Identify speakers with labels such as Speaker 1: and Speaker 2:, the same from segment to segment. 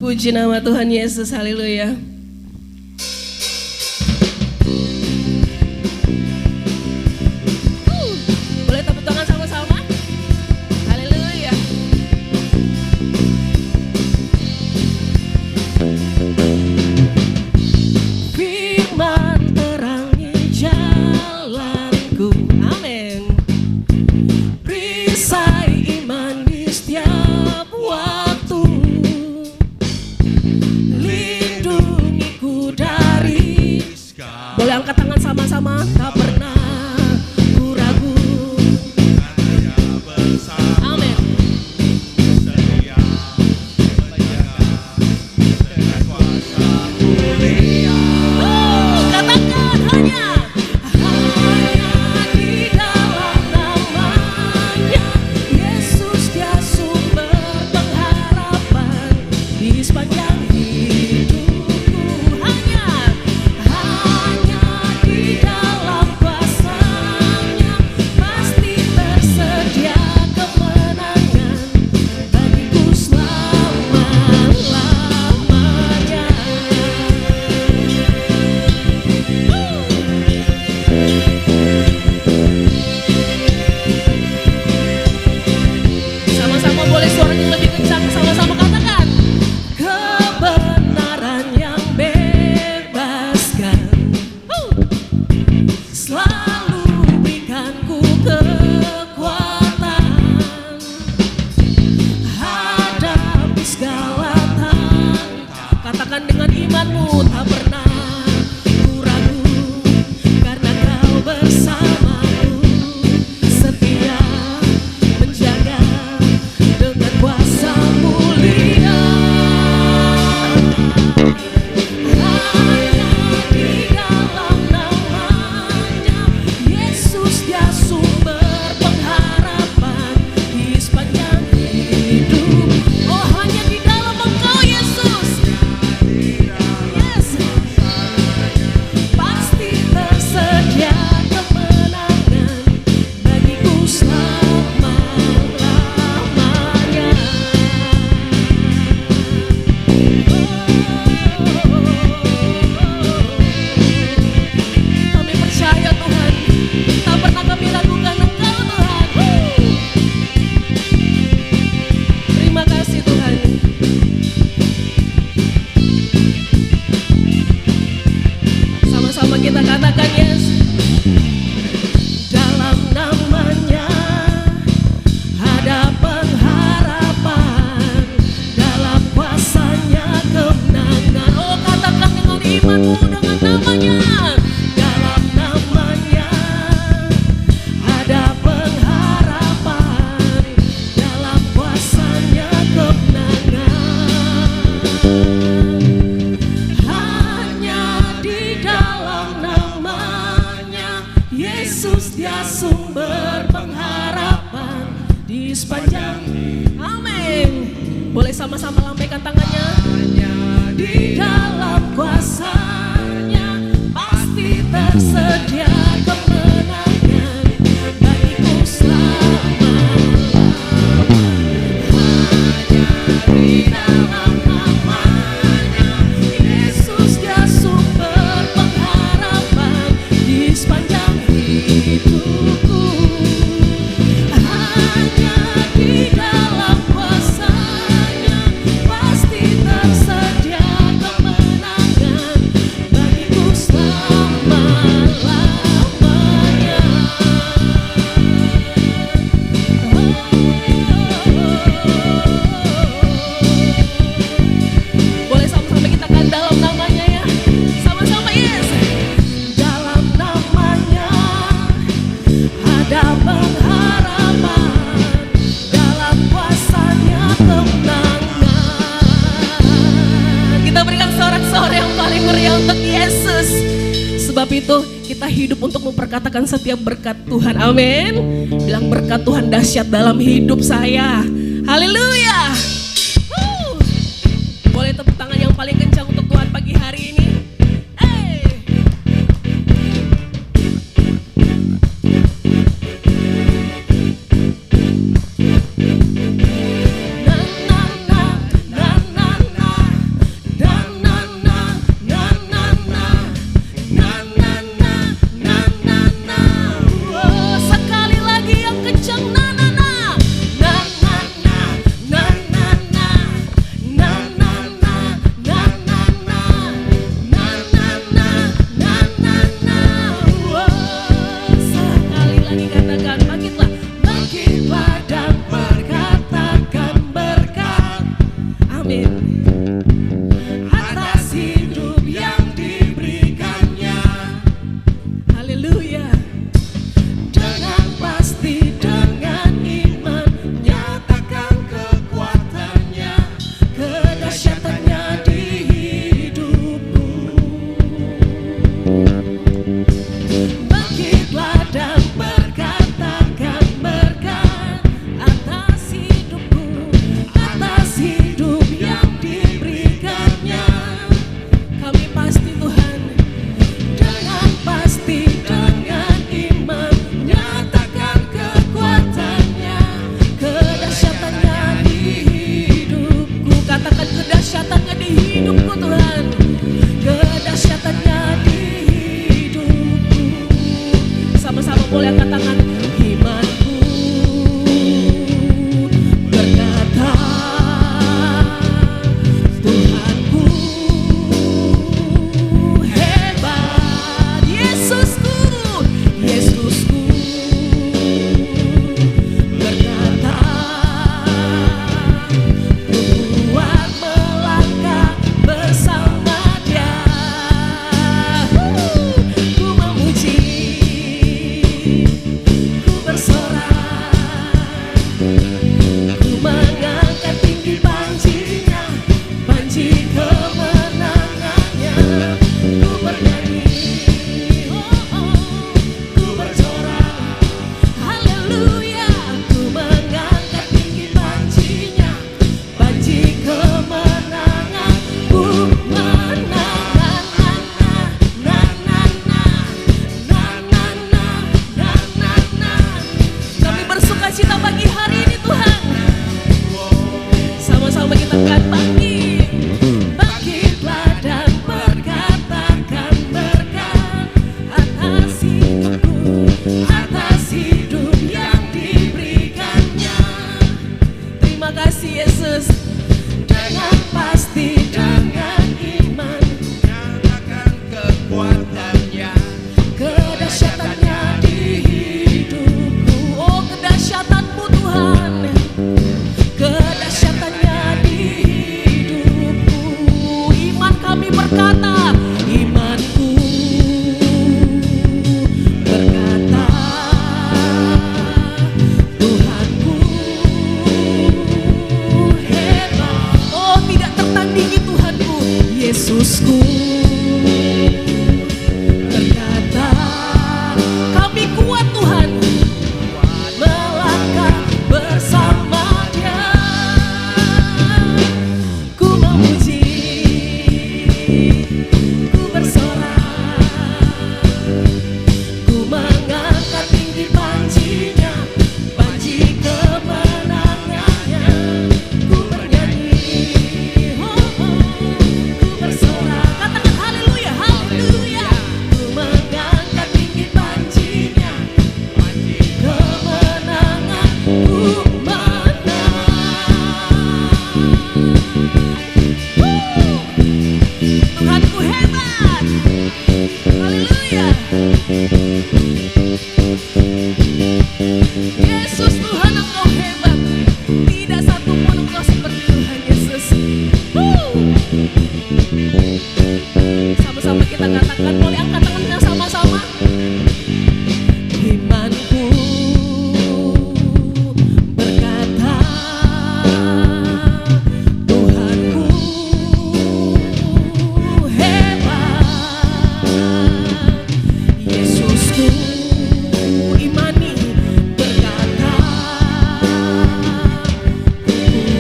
Speaker 1: Puji nama Tuhan Yesus, haleluya. Boleh tepuk tangan sama-sama? Haleluya. Firman terangi jalanku, amin. Perisai iman di setiap waktu, lindungiku dari. Boleh angkat tangan sama-sama, tak pernah ku ragu. Amin. Katakan hanya di dalam namanya Yesus, dia sumber pengharapan di sepanjang hidupku. Hanya di dalam kuasa-Nya pasti tersedia kemenangan bagiku selama-lamanya. Sama-sama boleh suaranya lebih kencang, sama-sama katakan. Kebenaran yang bebaskan selalu berikanku kekuatan hadapi segala tantangan. Katakan dengan imanmu, tak pernah ku ragu, karena Kau bersamaku, setia menjaga dengan kuasa mulia. Hanya di dalam namanya Yesus, dia sumber pengharapan di sepanjang hidup. Oh, hanya di dalam Engkau Yesus, yes, pasti tersedia kemenangan bagiku selama-lamanya. Kami percaya Tuhan, tak pernah kami ragukan Engkau Tuhan. Terima kasih Tuhan. Sama-sama kita katakan yes. Dalam namanya ada pengharapan, dalam kuasa-Nya kemenangan. Oh, katakan dengan imanmu, dengan namanya. Dalam namanya ada pengharapan, dalam kuasa-Nya kemenangan. Hanya di dalam namanya Yesus, dia sumber pengharapan di sepanjang. Amin. Boleh sama-sama lambaikan tangannya. Hanya di dalam kuasa-Nya pasti tersedia kemenangan bagiku selama-lamanya. Hanya di dalam namanya Yesus, dia sumber pengharapan di sepanjang hidupku. Hanya di dalam kuasa-Nya pasti tersedia kemenangan bagiku selama-lamanya. Boleh sama-sama kita kan dalam namanya ya. Sama-sama yes. Dalam namanya ada pengharapan, dalam kuasa-Nya kemenangan. Kita berikan sorak-sorai yang paling meriah untuk Yesus. Sebab itu kita hidup untuk memperkatakan setiap berkat Tuhan. Amin. Bilang berkat Tuhan dahsyat dalam hidup saya. Haleluya. Boleh tepuk tangan yang paling kencang untuk Tuhan pagi hari ini. Na na na na na na. kedahsyatannya di hidupku Tuhan, kedahsyatannya di hidupku. Sama-sama boleh angkat tangan. Imanku berkata, Tuhanku hebat, Yesusku, Yesusku berkata, kuat melangkah bersama Dia. Ku memuji, ku bersorak, ku mengangkat tinggi panjinya, panji kemenangannya. Ku bernyanyi, ku bersorak, haleluya. Ku mengangkat tinggi panjinya, panji kemenangan. Ku menang, kami bersuka cita pagi hari ini Tuhan. Sama-sama kita akan bangkitlah dan berkatakan berkat atas hidupku, atas hidup yang diberikannya. Terima kasih Yesus. Dengan pasti, dengan iman,
Speaker 2: nyatakan kekuatannya,
Speaker 1: kedahsyatannya di hidupku. Oh, kedahsyatanmu Tuhan, kedahsyatannya di hidupku. Iman kami berkata, imanku berkata, Tuhanku hebat. Oh, tidak tertandingi Tuhanku. Yesusku berkata, kami kuat Tuhan, melangkah bersama Dia. Ku memuji, ku bersorak, ku mengangkat tinggi panjinya, panji kemenangannya. Ku bernyanyi, ku bersorak, katakan haleluya, haleluya. Ku mengangkat tinggi panjinya,
Speaker 2: panji
Speaker 1: kemenangan. Ku menang. Tuhanku hebat, haleluya. Yesus Tuhan, Engkau hebat, tidak satu pun Engkau seperti Tuhan Yesus. Sama-sama kita katakan, boleh angkat tangannya sama-sama. Imanku berkata, Tuhanku hebat, Yesusku imani berkata,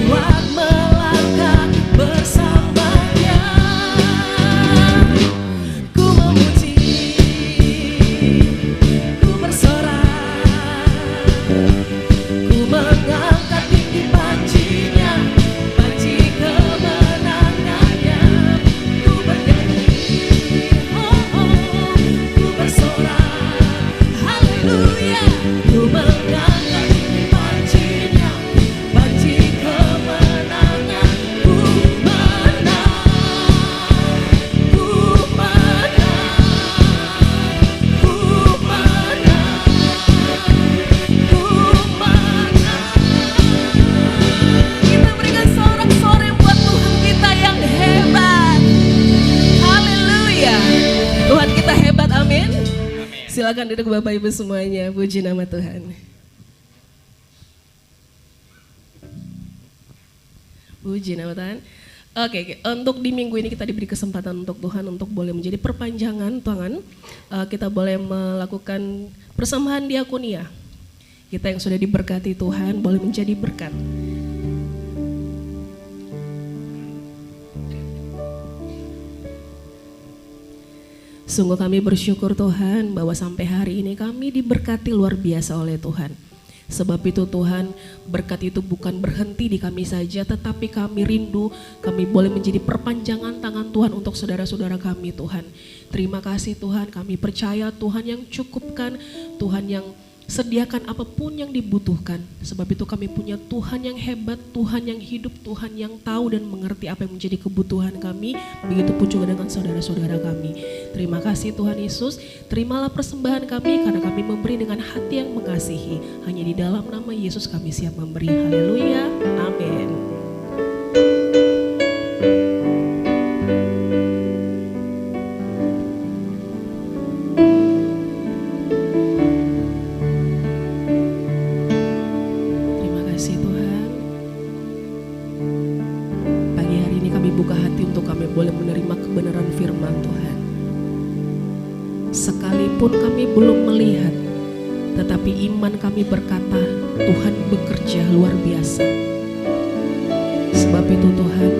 Speaker 1: kuat melangkah bersama Dia. Ku memuji, ku bersorak, ku mengangkat tinggi panjinya, panji kemenangannya. Ku bernyanyi, ku bersorak, haleluya. Ku mengangkat tinggi panjinya, panji kemenangan. Ku menang, ku menang, ku menang, ku menang. Kita berikan sorak-sorai buat Tuhan kita yang hebat. Haleluya. Tuhan kita hebat, amin. Silakan duduk Bapak Ibu semuanya, puji nama Tuhan. Puji nama Tuhan. Oke, untuk di minggu ini kita diberi kesempatan untuk Tuhan untuk boleh menjadi perpanjangan tangan. Kita boleh melakukan persembahan diakonia. Kita yang sudah diberkati Tuhan boleh menjadi berkat. Sungguh kami bersyukur Tuhan bahwa sampai hari ini kami diberkati luar biasa oleh Tuhan. Sebab itu Tuhan, berkat itu bukan berhenti di kami saja, tetapi kami rindu, kami boleh menjadi perpanjangan tangan Tuhan untuk saudara-saudara kami Tuhan. Terima kasih Tuhan, kami percaya Tuhan yang cukupkan, Tuhan yang sediakan apapun yang dibutuhkan. Sebab itu kami punya Tuhan yang hebat, Tuhan yang hidup, Tuhan yang tahu dan mengerti apa yang menjadi kebutuhan kami. Begitupun juga dengan saudara-saudara kami. Terima kasih Tuhan Yesus, terimalah persembahan kami karena kami memberi dengan hati yang mengasihi. Hanya di dalam nama Yesus kami siap memberi. Haleluya, amin. Boleh menerima kebenaran firman Tuhan. Sekalipun kami belum melihat, tetapi iman kami berkata Tuhan bekerja luar biasa. Sebab itu Tuhan,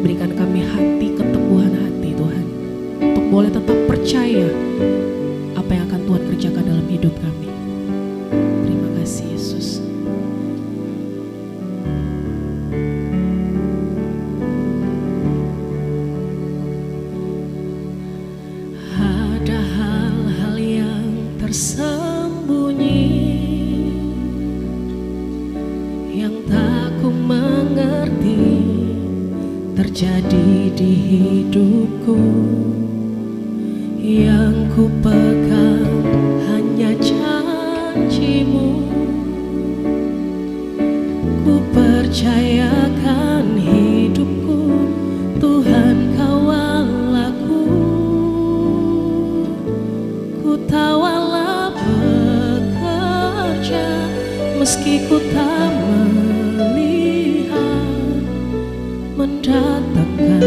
Speaker 1: berikan kami hati, keteguhan hati Tuhan, untuk boleh tetap percaya apa yang akan Tuhan kerjakan dalam hidup kami. Terima kasih Yesus. Tersembunyi yang tak ku mengerti terjadi di hidupku, yang ku pegang hanya janji-Mu. Ku percayakan hidupku, Tuhan kawal aku. Ku tahu meski ku tak melihat, mendatangkan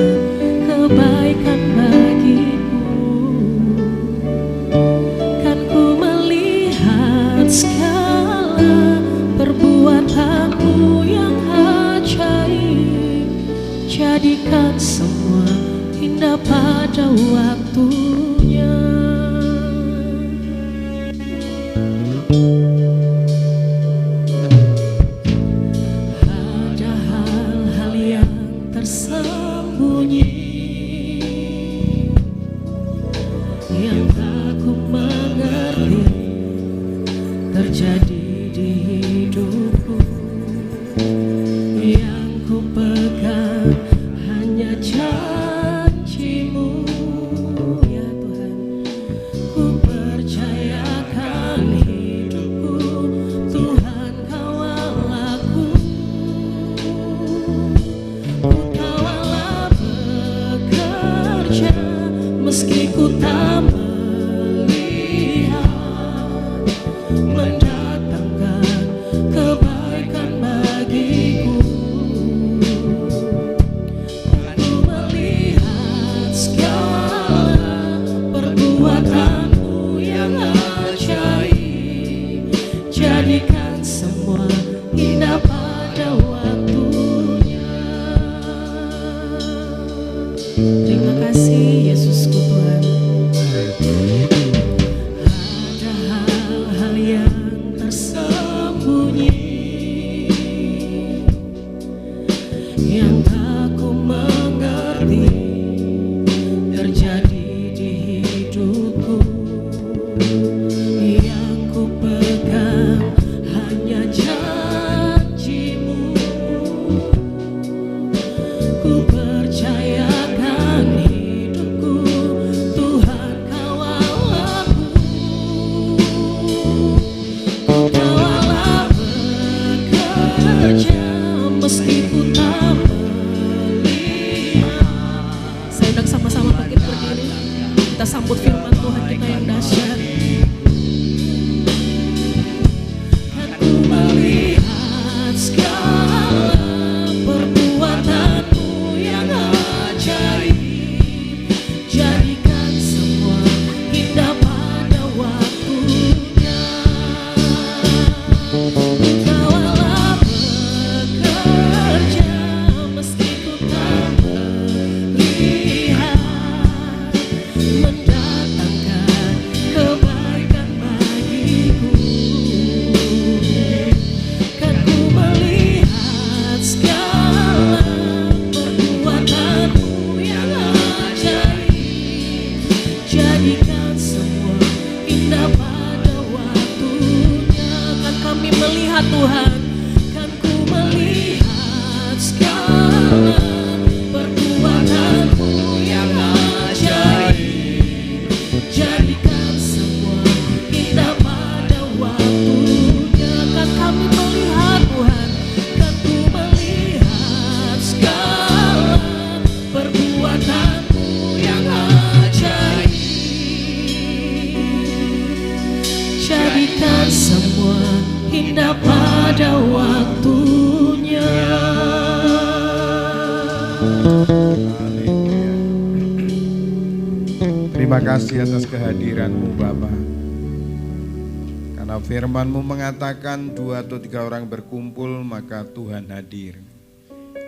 Speaker 1: kebaikan bagiku. Kan ku melihat segala perbuatanmu yang ajaib, jadikan semua indah pada waktunya. Terjadi di hidupku, yang ku pegang hanya janji-Mu, ya Tuhan. Ku percayakan hidupku, Tuhan kawal aku. Ku tawalah bekerja meski ku tak mendatangkan kebaikan bagiku. Aku melihat segala perbuatanmu yang ajaib, jadikan semua indah pada waktunya. Terima kasih Yesusku Tuhan. Yang tersembunyi yang tak ku mengerti terjadi di hidupku, yang ku pegang hanya janji-Mu. Ku percayakan hidupku, Tuhan kawal aku. Tawalah bekerja meski ku tak melihat. Saya undang sama-sama bangkit berdiri. Kita sambut firman Tuhan kita yang dahsyat. Aku melihat segala perbuatanmu yang indah pada waktunya.
Speaker 3: Haleluya. Terima kasih atas kehadiran-Mu Bapa. Karena firman-Mu mengatakan 2 atau 3 orang berkumpul maka Tuhan hadir.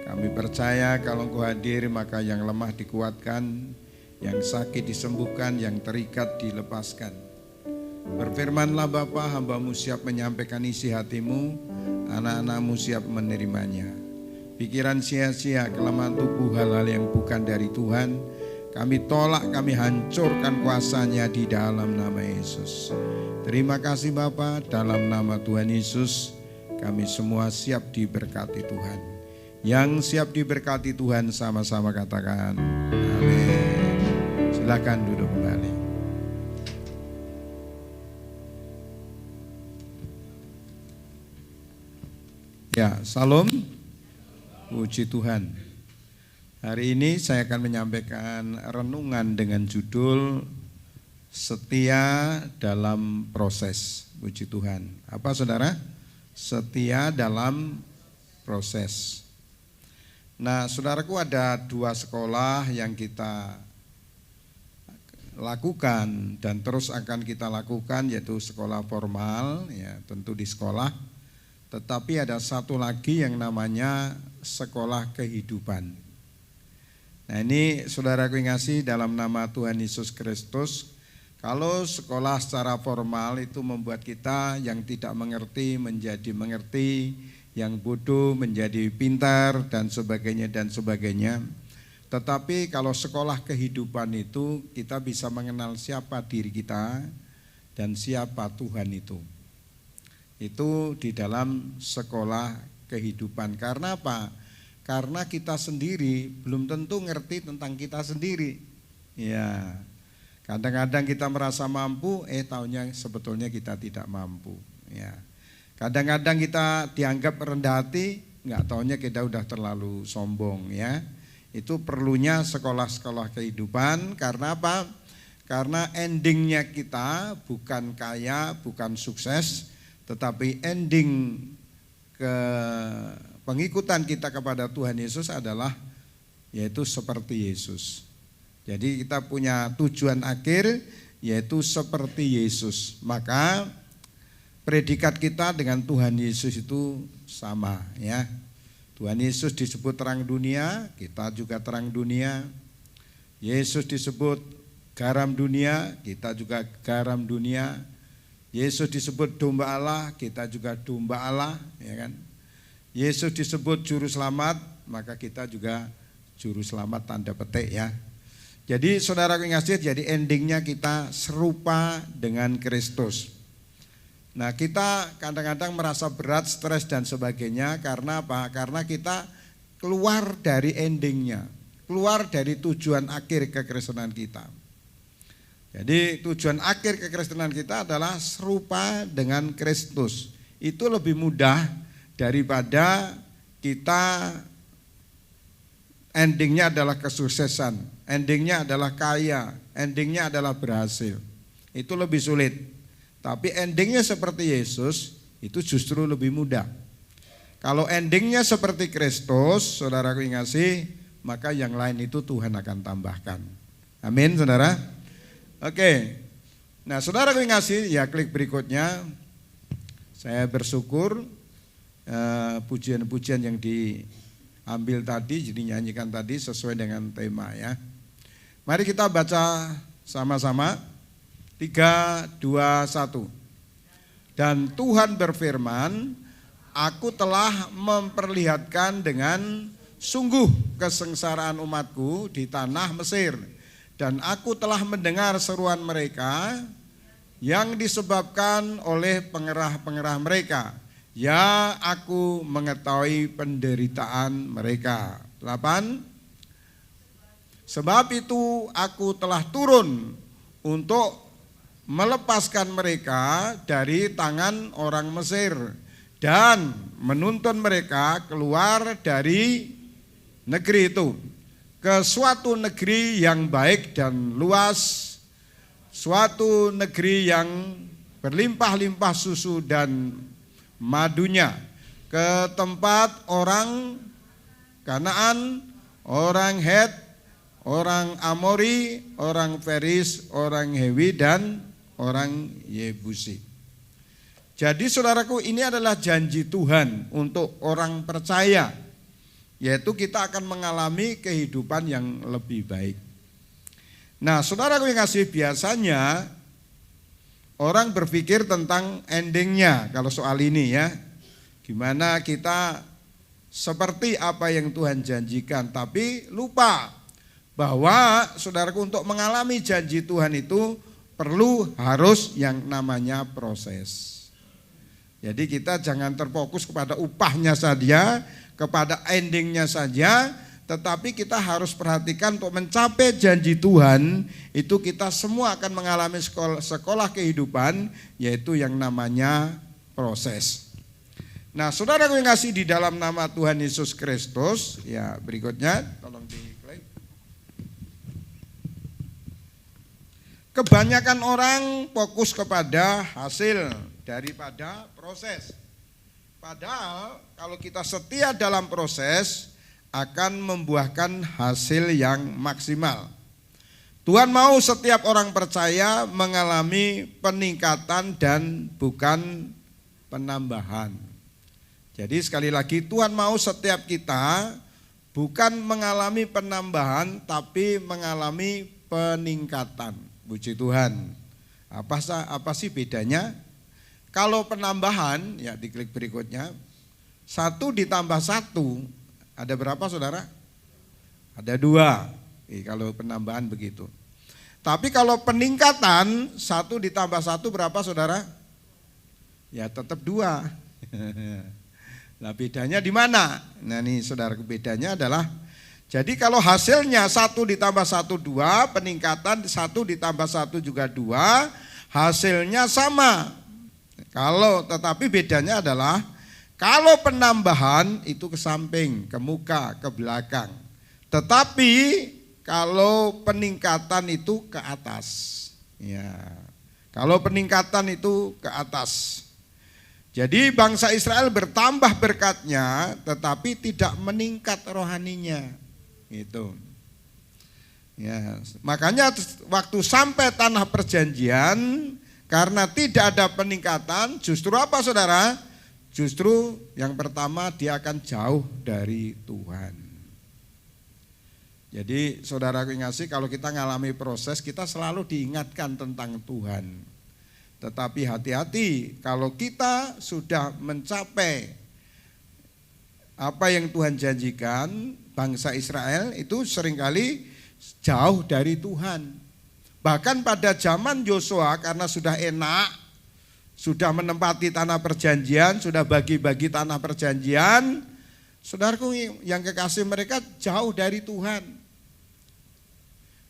Speaker 3: Kami percaya kalau Engkau hadir maka yang lemah dikuatkan, yang sakit disembuhkan, yang terikat dilepaskan. Berfirmanlah Bapa, hamba-Mu siap menyampaikan isi hati-Mu, anak-anak-Mu siap menerimanya. Pikiran sia-sia, kelemahan tubuh, hal-hal yang bukan dari Tuhan, kami tolak, kami hancurkan kuasanya di dalam nama Yesus. Terima kasih Bapa, dalam nama Tuhan Yesus, kami semua siap diberkati Tuhan. Yang siap diberkati Tuhan sama-sama katakan, amin. Silakan duduk kembali. Ya, salam, puji Tuhan. Hari ini saya akan menyampaikan renungan dengan judul Setia dalam Proses. Puji Tuhan. Apa saudara? Setia dalam proses. Nah, saudaraku, ada 2 sekolah yang kita lakukan dan terus akan kita lakukan, yaitu sekolah formal, ya tentu di sekolah. Tetapi ada satu lagi yang namanya sekolah kehidupan. Nah, ini saudaraku yang ngasih dalam nama Tuhan Yesus Kristus. Kalau sekolah secara formal itu membuat kita yang tidak mengerti menjadi mengerti, yang bodoh menjadi pintar dan sebagainya dan sebagainya. Tetapi kalau sekolah kehidupan itu kita bisa mengenal siapa diri kita dan siapa Tuhan itu. Itu di dalam sekolah kehidupan. Karena apa? Karena kita sendiri belum tentu ngerti tentang kita sendiri. Ya, kadang-kadang kita merasa mampu, taunya sebetulnya kita tidak mampu. Ya, kadang-kadang kita dianggap rendah hati, nggak taunya kita udah terlalu sombong. Ya, itu perlunya sekolah-sekolah kehidupan. Karena apa? Karena endingnya kita bukan kaya, bukan sukses, tetapi ending ke pengikutan kita kepada Tuhan Yesus adalah yaitu seperti Yesus. Jadi kita punya tujuan akhir yaitu seperti Yesus. Maka predikat kita dengan Tuhan Yesus itu sama, ya. Tuhan Yesus disebut terang dunia, kita juga terang dunia. Yesus disebut garam dunia, kita juga garam dunia. Yesus disebut domba Allah, kita juga domba Allah, ya kan? Yesus disebut juru selamat, maka kita juga juru selamat tanda petik, ya. Jadi saudara yang ngasih, jadi endingnya kita serupa dengan Kristus. Nah, kita kadang-kadang merasa berat, stres dan sebagainya. Karena apa? Karena kita keluar dari endingnya, keluar dari tujuan akhir kekristenan kita. Jadi tujuan akhir kekristenan kita adalah serupa dengan Kristus. Itu lebih mudah daripada kita endingnya adalah kesuksesan, endingnya adalah kaya, endingnya adalah berhasil. Itu lebih sulit. Tapi endingnya seperti Yesus itu justru lebih mudah. Kalau endingnya seperti Kristus, saudaraku yang ngasih, maka yang lain itu Tuhan akan tambahkan. Amin, saudara. Oke. Nah, saudaraku yang ngasih, ya klik berikutnya. Saya bersyukur pujian-pujian yang diambil tadi, jadi nyanyikan tadi sesuai dengan tema, ya. Mari kita baca sama-sama. 3, 2, 1. Dan Tuhan berfirman, aku telah memperlihatkan dengan sungguh kesengsaraan umatku di tanah Mesir. Dan aku telah mendengar seruan mereka yang disebabkan oleh pengerah-pengerah mereka. Ya, aku mengetahui penderitaan mereka. 8. Sebab itu aku telah turun untuk melepaskan mereka dari tangan orang Mesir dan menuntun mereka keluar dari negeri itu ke suatu negeri yang baik dan luas, suatu negeri yang berlimpah-limpah susu dan madunya, ke tempat orang Kanaan, orang Het, orang Amori, orang Feris, orang Hewi, dan orang Yebusi. Jadi saudaraku, ini adalah janji Tuhan untuk orang percaya, yaitu kita akan mengalami kehidupan yang lebih baik. Nah saudaraku yang kasih, biasanya orang berpikir tentang endingnya kalau soal ini ya. Gimana kita seperti apa yang Tuhan janjikan, tapi lupa bahwa saudaraku untuk mengalami janji Tuhan itu harus yang namanya proses. Jadi kita jangan terfokus kepada upahnya saja, kepada endingnya saja, tetapi kita harus perhatikan untuk mencapai janji Tuhan itu kita semua akan mengalami sekolah kehidupan, yaitu yang namanya proses. Nah saudaraku yang kasih di dalam nama Tuhan Yesus Kristus, ya berikutnya tolong diklik. Kebanyakan orang fokus kepada hasil daripada proses. Padahal kalau kita setia dalam proses akan membuahkan hasil yang maksimal. Tuhan mau setiap orang percaya mengalami peningkatan dan bukan penambahan. Jadi sekali lagi Tuhan mau setiap kita bukan mengalami penambahan tapi mengalami peningkatan. Puji Tuhan. Apa sih bedanya? Kalau penambahan, ya diklik berikutnya, 1 ditambah 1, ada berapa saudara? Ada 2, kalau penambahan begitu. Tapi kalau peningkatan, 1 ditambah 1 berapa saudara? Ya tetap 2. Nah bedanya di mana? Nah ini saudara, bedanya adalah, jadi kalau hasilnya 1 ditambah 1 2, peningkatan 1 ditambah 1 juga 2, hasilnya sama. Tetapi bedanya adalah kalau penambahan itu ke samping, ke muka, ke belakang. Tetapi kalau peningkatan itu ke atas. Ya. Kalau peningkatan itu ke atas. Jadi bangsa Israel bertambah berkatnya tetapi tidak meningkat rohaninya. Itu. Ya, makanya waktu sampai tanah perjanjian, karena tidak ada peningkatan, justru apa saudara? Justru yang pertama dia akan jauh dari Tuhan. Jadi saudara yang ngasih, kalau kita ngalami proses kita selalu diingatkan tentang Tuhan. Tetapi hati-hati kalau kita sudah mencapai apa yang Tuhan janjikan, bangsa Israel itu seringkali jauh dari Tuhan. Bahkan pada zaman Yosua karena sudah enak, sudah menempati tanah perjanjian, sudah bagi-bagi tanah perjanjian, saudaraku yang kekasih, mereka jauh dari Tuhan.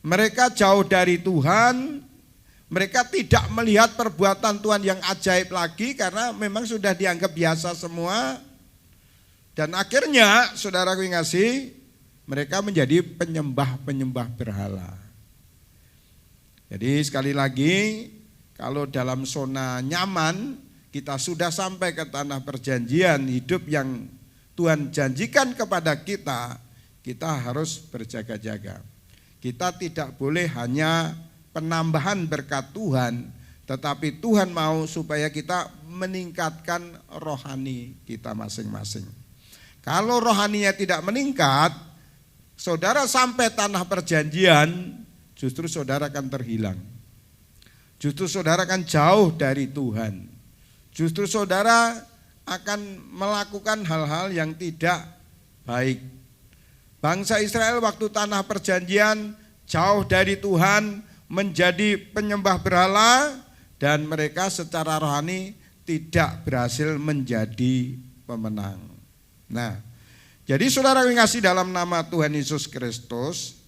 Speaker 3: Mereka jauh dari Tuhan, mereka tidak melihat perbuatan Tuhan yang ajaib lagi karena memang sudah dianggap biasa semua. Dan akhirnya saudaraku yang kasih, mereka menjadi penyembah-penyembah berhala. Jadi sekali lagi, kalau dalam zona nyaman, kita sudah sampai ke tanah perjanjian, hidup yang Tuhan janjikan kepada kita, kita harus berjaga-jaga. Kita tidak boleh hanya penambahan berkat Tuhan, tetapi Tuhan mau supaya kita meningkatkan rohani kita masing-masing. Kalau rohaninya tidak meningkat, saudara sampai tanah perjanjian, justru saudara akan terhilang. Justru saudara akan jauh dari Tuhan. Justru saudara akan melakukan hal-hal yang tidak baik. Bangsa Israel waktu tanah perjanjian jauh dari Tuhan, menjadi penyembah berhala, dan mereka secara rohani tidak berhasil menjadi pemenang. Nah, jadi saudara yang ngasih dalam nama Tuhan Yesus Kristus,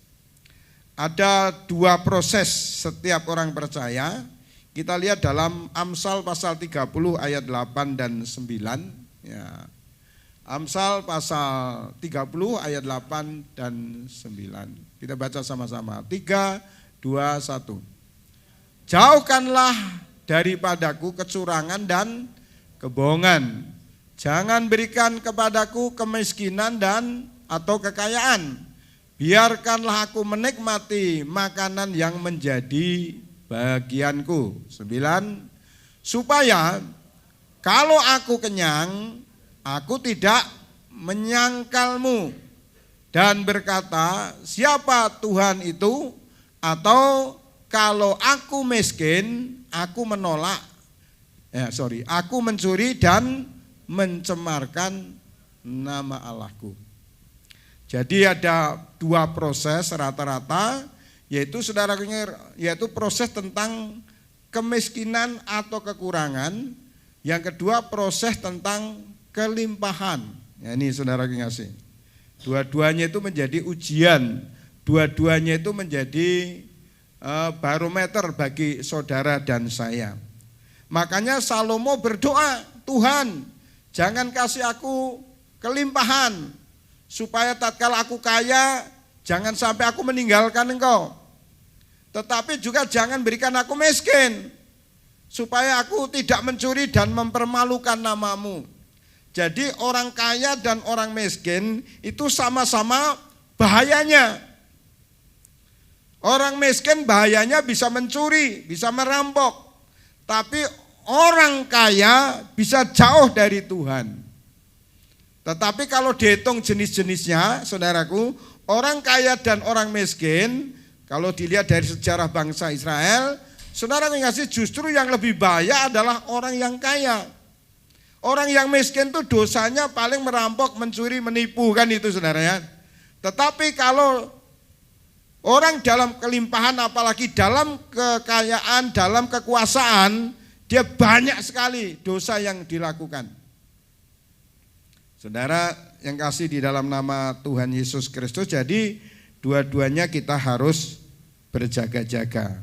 Speaker 3: ada 2 proses setiap orang percaya. Kita lihat dalam Amsal pasal 30 ayat 8 dan 9. Ya. Amsal pasal 30 ayat 8 dan 9. Kita baca sama-sama. 3, 2, 1. Jauhkanlah daripadaku kecurangan dan kebohongan. Jangan berikan kepadaku kemiskinan dan atau kekayaan. Biarkanlah aku menikmati makanan yang menjadi bagianku. 9. Supaya kalau aku kenyang, aku tidak menyangkalmu dan berkata, siapa Tuhan itu? Atau kalau aku miskin, aku menolak, aku mencuri dan mencemarkan nama Allahku. Jadi ada 2 proses rata-rata, yaitu yaitu proses tentang kemiskinan atau kekurangan. Yang kedua proses tentang kelimpahan. Ya, ini saudara kasih. Dua-duanya itu menjadi ujian, dua-duanya itu menjadi barometer bagi saudara dan saya. Makanya Salomo berdoa, Tuhan jangan kasih aku kelimpahan, supaya tatkala aku kaya jangan sampai aku meninggalkan Engkau. Tetapi juga jangan berikan aku miskin, supaya aku tidak mencuri dan mempermalukan namamu. Jadi orang kaya dan orang miskin itu sama-sama bahayanya. Orang miskin bahayanya bisa mencuri, bisa merampok. Tapi orang kaya bisa jauh dari Tuhan. Tetapi kalau dihitung jenis-jenisnya, saudaraku, orang kaya dan orang miskin, kalau dilihat dari sejarah bangsa Israel, saudara kasih, justru yang lebih bahaya adalah orang yang kaya. Orang yang miskin itu dosanya paling merampok, mencuri, menipu, kan itu saudara ya. Tetapi kalau orang dalam kelimpahan, apalagi dalam kekayaan, dalam kekuasaan, dia banyak sekali dosa yang dilakukan. Saudara yang kasih di dalam nama Tuhan Yesus Kristus, jadi dua-duanya kita harus berjaga-jaga.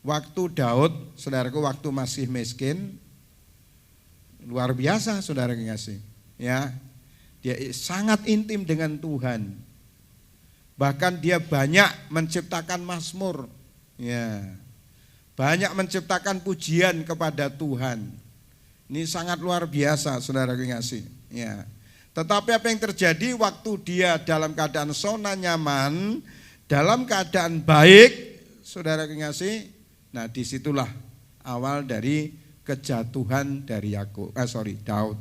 Speaker 3: Waktu Daud, saudaraku, waktu masih miskin, luar biasa saudara kasih. Ya, dia sangat intim dengan Tuhan. Bahkan dia banyak menciptakan mazmur. Ya. Banyak menciptakan pujian kepada Tuhan. Ini sangat luar biasa saudara kasih. Ya. Tetapi apa yang terjadi waktu dia dalam keadaan zona nyaman, dalam keadaan baik, saudara kasih. Nah, disitulah awal dari kejatuhan dari Daud.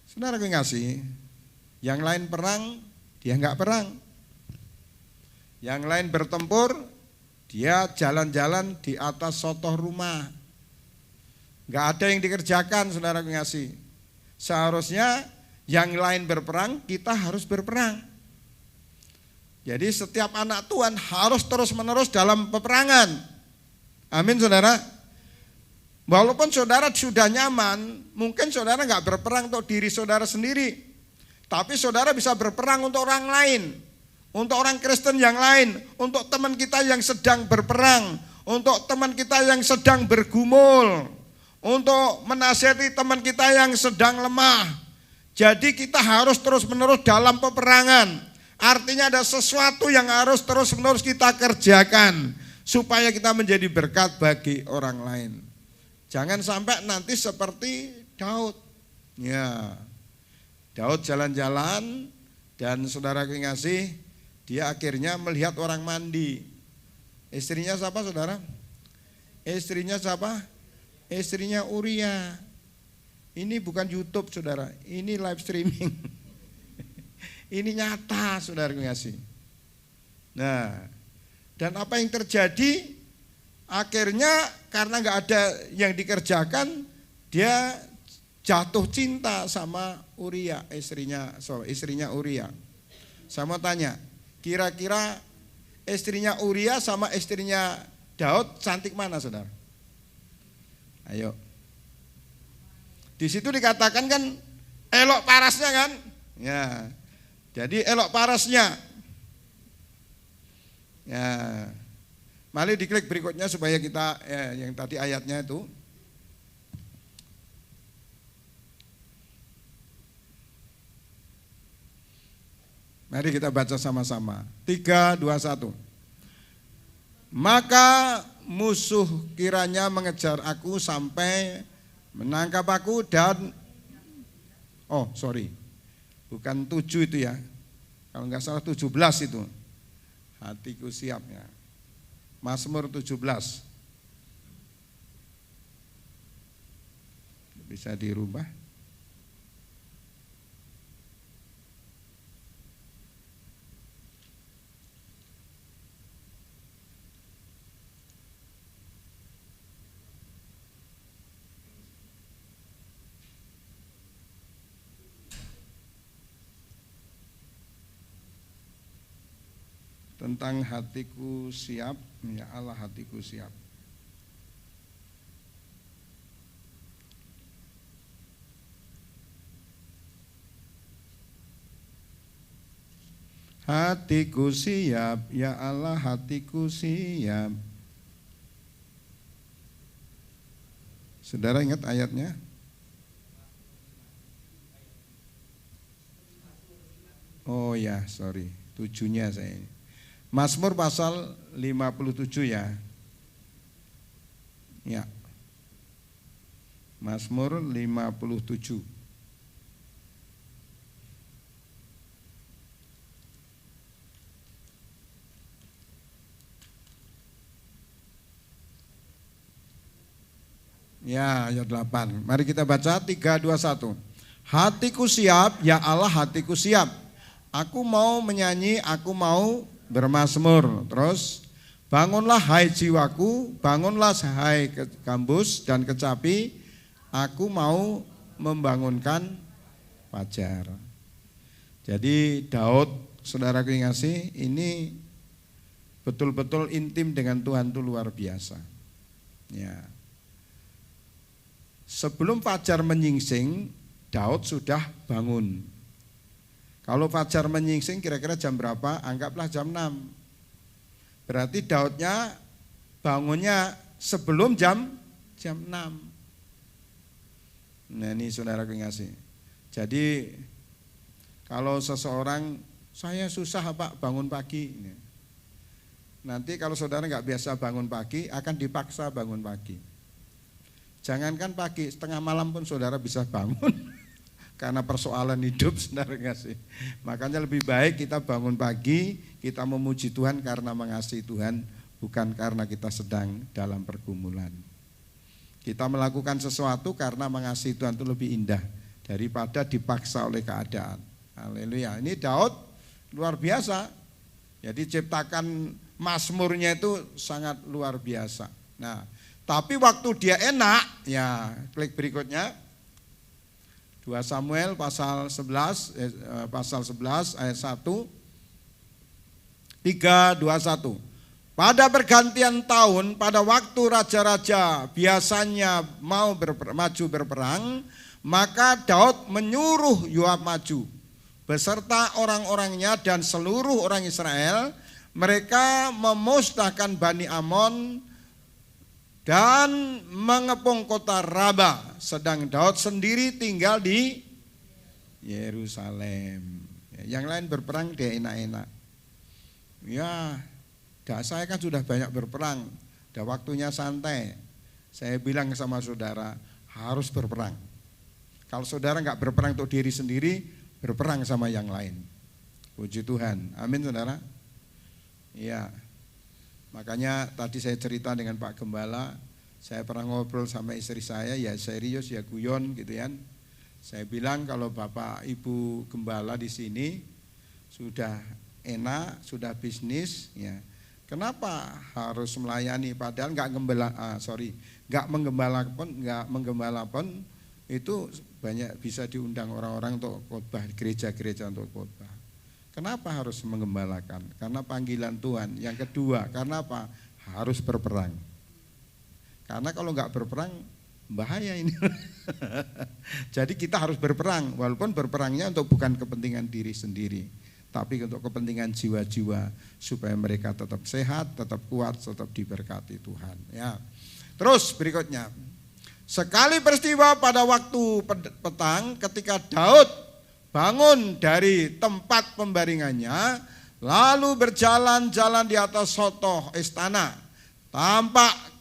Speaker 3: Saudara kasih, yang lain perang, dia enggak perang. Yang lain bertempur, dia jalan-jalan di atas sotoh rumah. Enggak ada yang dikerjakan, saudara kasih. Seharusnya yang lain berperang, kita harus berperang. Jadi setiap anak Tuhan harus terus-menerus dalam peperangan. Amin saudara. Walaupun saudara sudah nyaman, mungkin saudara enggak berperang untuk diri saudara sendiri. Tapi saudara bisa berperang untuk orang lain. Untuk orang Kristen yang lain, untuk teman kita yang sedang berperang, untuk teman kita yang sedang bergumul, untuk menasihati teman kita yang sedang lemah. Jadi kita harus terus-menerus dalam peperangan. Artinya ada sesuatu yang harus terus-menerus kita kerjakan supaya kita menjadi berkat bagi orang lain. Jangan sampai nanti seperti Daud. Ya. Daud jalan-jalan dan saudara kasih, dia akhirnya melihat orang mandi. Istrinya siapa saudara? Istrinya siapa? Istrinya Uria. Ini bukan YouTube saudara, ini live streaming. Ini nyata saudara kasih. Nah, dan apa yang terjadi? Akhirnya karena nggak ada yang dikerjakan, dia jatuh cinta sama Uria, istrinya Uria. Saya mau tanya, kira-kira istrinya Uria sama istrinya Daud cantik mana saudara? Ayo. Di situ dikatakan kan elok parasnya kan? Ya. Jadi elok parasnya. Ya. Mari diklik berikutnya supaya kita yang tadi ayatnya itu. Mari kita baca sama-sama. 3, 2, 1. Maka musuh kiranya mengejar aku sampai menangkap aku dan bukan 7 itu ya, kalau nggak salah 17 itu, hatiku siap ya. Mazmur 17 bisa dirubah. Tentang hatiku siap, ya Allah hatiku siap. Hatiku siap, ya Allah hatiku siap. Saudara ingat ayatnya? Oh ya, sorry, 7-nya saya. Mazmur pasal 57 ya. Ya. Mazmur 57. Ya, ayat 8. Mari kita baca 3, 2, 1. Hatiku siap, ya Allah hatiku siap. Aku mau menyanyi, aku mau bermazmur. Terus, bangunlah hai jiwaku, bangunlah hai gambus dan kecapi, aku mau membangunkan fajar. Jadi Daud, saudaraku yang kasih, ini betul-betul intim dengan Tuhan itu luar biasa. Ya. Sebelum fajar menyingsing, Daud sudah bangun. Kalau fajar menyingsing kira-kira jam berapa? Anggaplah jam 6. Berarti Daudnya bangunnya sebelum jam 6. Nah ini saudaraku yang kasih. Jadi kalau seseorang, saya susah Pak bangun pagi. Nanti kalau saudara nggak biasa bangun pagi, akan dipaksa bangun pagi. Jangankan pagi, setengah malam pun saudara bisa bangun. Karena persoalan hidup, saudara kasih. Makanya lebih baik kita bangun pagi, kita memuji Tuhan karena mengasihi Tuhan, bukan karena kita sedang dalam pergumulan. Kita melakukan sesuatu karena mengasihi Tuhan itu lebih indah daripada dipaksa oleh keadaan. Haleluya. Ini Daud luar biasa. Jadi ciptakan mazmurnya itu sangat luar biasa. Nah, tapi waktu dia enak, ya klik berikutnya. 2 Samuel pasal 11 ayat 1. 3, 2, 1. Pada pergantian tahun, pada waktu raja-raja biasanya mau maju berperang, maka Daud menyuruh Yoab maju beserta orang-orangnya dan seluruh orang Israel. Mereka memusnahkan Bani Amon dan mengepung kota Raba, sedang Daud sendiri tinggal di Yerusalem. Yang lain berperang dia enak-enak. Ya, saya kan sudah banyak berperang, udah waktunya santai. Saya bilang sama saudara, harus berperang. Kalau saudara nggak berperang untuk diri sendiri, berperang sama yang lain. Puji Tuhan, amin saudara. Iya. Makanya tadi saya cerita dengan Pak Gembala, saya pernah ngobrol sama istri saya, ya serius ya guyon gitu kan. Saya bilang kalau Bapak Ibu Gembala di sini sudah enak, sudah bisnis, ya kenapa harus melayani padahal nggak menggembala pun itu banyak bisa diundang orang-orang untuk khotbah, gereja-gereja untuk khotbah. Kenapa harus menggembalakan? Karena panggilan Tuhan. Yang kedua, karena apa? Harus berperang. Karena kalau nggak berperang, bahaya ini. Jadi kita harus berperang, walaupun berperangnya untuk bukan kepentingan diri sendiri, tapi untuk kepentingan jiwa-jiwa supaya mereka tetap sehat, tetap kuat, tetap diberkati Tuhan. Ya. Terus berikutnya, sekali peristiwa pada waktu petang, ketika Daud bangun dari tempat pembaringannya, lalu berjalan-jalan di atas sotoh istana. Tampak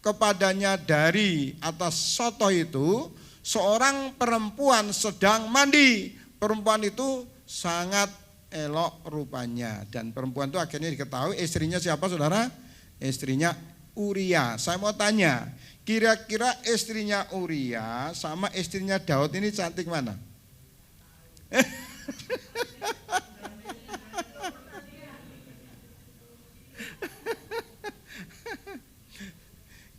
Speaker 3: kepadanya dari atas soto itu seorang perempuan sedang mandi. Perempuan itu sangat elok rupanya. Dan perempuan itu akhirnya diketahui istrinya siapa saudara? Istrinya Uria. Saya mau tanya, kira-kira istrinya Uria sama istrinya Daud ini cantik mana?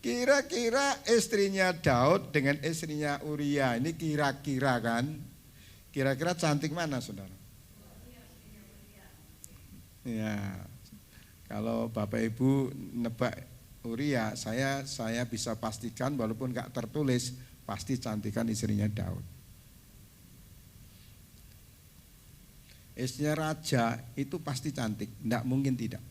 Speaker 3: Kira-kira istrinya Daud dengan istrinya Uria ini kira-kira kan? Kira-kira cantik mana saudara? Ya, kalau Bapak Ibu nebak Uria, saya bisa pastikan walaupun gak tertulis pasti cantikan istrinya Daud. Istrinya raja itu pasti cantik, tidak mungkin tidak.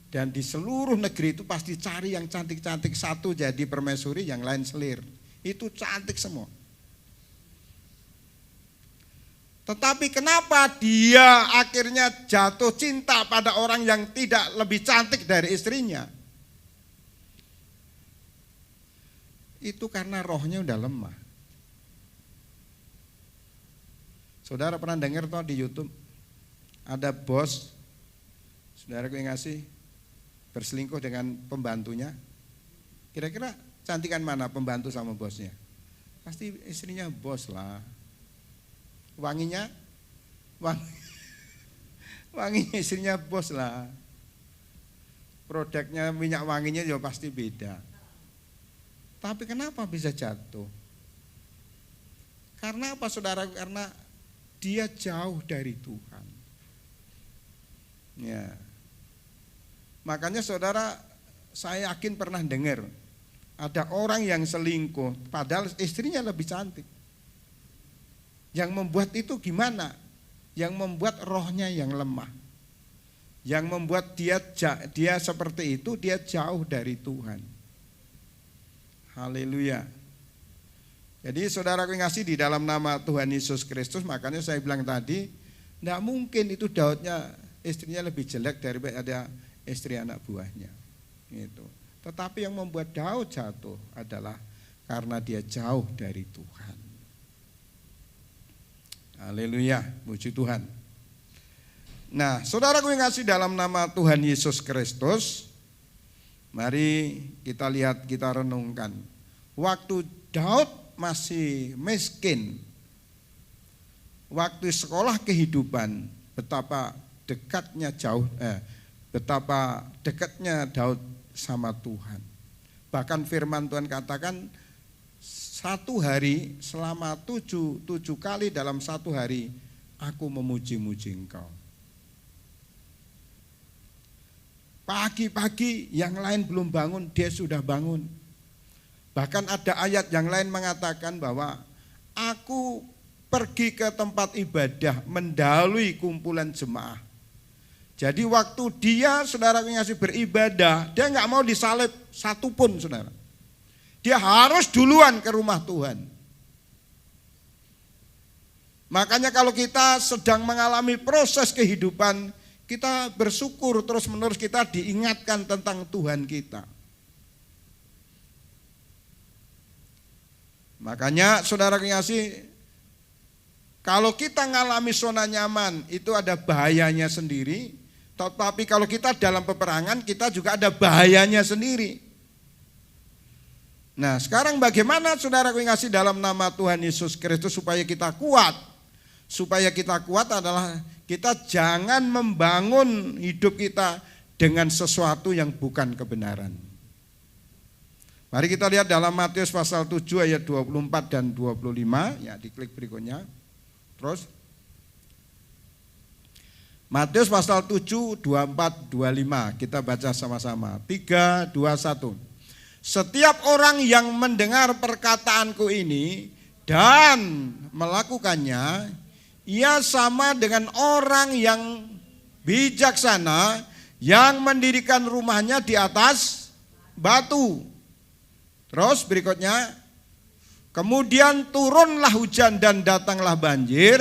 Speaker 3: Dan di seluruh negeri itu pasti cari yang cantik-cantik, satu jadi permaisuri, yang lain selir. Itu cantik semua. Tetapi kenapa dia akhirnya jatuh cinta pada orang yang tidak lebih cantik dari istrinya? Itu karena rohnya udah lemah. Saudara pernah dengar toh di YouTube ada bos, saudara yang ngasih berselingkuh dengan pembantunya. Kira-kira cantikan mana pembantu sama bosnya? Pasti istrinya bos lah. Wanginya istrinya bos lah. Produknya minyak wanginya juga pasti beda. Tapi kenapa bisa jatuh? Karena apa saudara? Karena dia jauh dari Tuhan. Ya. Makanya saudara, saya yakin pernah dengar ada orang yang selingkuh padahal istrinya lebih cantik. Yang membuat itu gimana? Yang membuat rohnya yang lemah. Yang membuat dia seperti itu, dia jauh dari Tuhan. Haleluya. Jadi saudara ngasih di dalam nama Tuhan Yesus Kristus, makanya saya bilang tadi, tidak mungkin itu Daudnya istrinya lebih jelek daripada istri anak buahnya. Gitu. Tetapi yang membuat Daud jatuh adalah karena dia jauh dari Tuhan. Haleluya, puji Tuhan. Nah, saudara gue ngasih dalam nama Tuhan Yesus Kristus, mari kita lihat, kita renungkan. Waktu Daud masih miskin, waktu sekolah kehidupan, betapa dekatnya Daud sama Tuhan. Bahkan firman Tuhan katakan satu hari selama tujuh kali dalam satu hari aku memuji-muji Engkau. Pagi-pagi yang lain belum bangun, dia sudah bangun. Bahkan ada ayat yang lain mengatakan bahwa aku pergi ke tempat ibadah mendahului kumpulan jemaah. Jadi waktu dia saudara ngasih beribadah, dia nggak mau disalib satupun saudara. Dia harus duluan ke rumah Tuhan. Makanya kalau kita sedang mengalami proses kehidupan, kita bersyukur terus-menerus, kita diingatkan tentang Tuhan kita. Makanya saudara ngasih, kalau kita mengalami zona nyaman itu ada bahayanya sendiri. Tetapi kalau kita dalam peperangan, kita juga ada bahayanya sendiri. Nah, sekarang bagaimana saudara ngasih dalam nama Tuhan Yesus Kristus supaya kita kuat? Supaya kita kuat adalah kita jangan membangun hidup kita dengan sesuatu yang bukan kebenaran. Mari kita lihat dalam Matius pasal 7 ayat 24 dan 25, ya diklik berikutnya. Terus Matius pasal 7, 24, 25, kita baca sama-sama. 3, 2, 1. Setiap orang yang mendengar perkataanku ini dan melakukannya, ia sama dengan orang yang bijaksana yang mendirikan rumahnya di atas batu. Terus berikutnya, kemudian turunlah hujan dan datanglah banjir,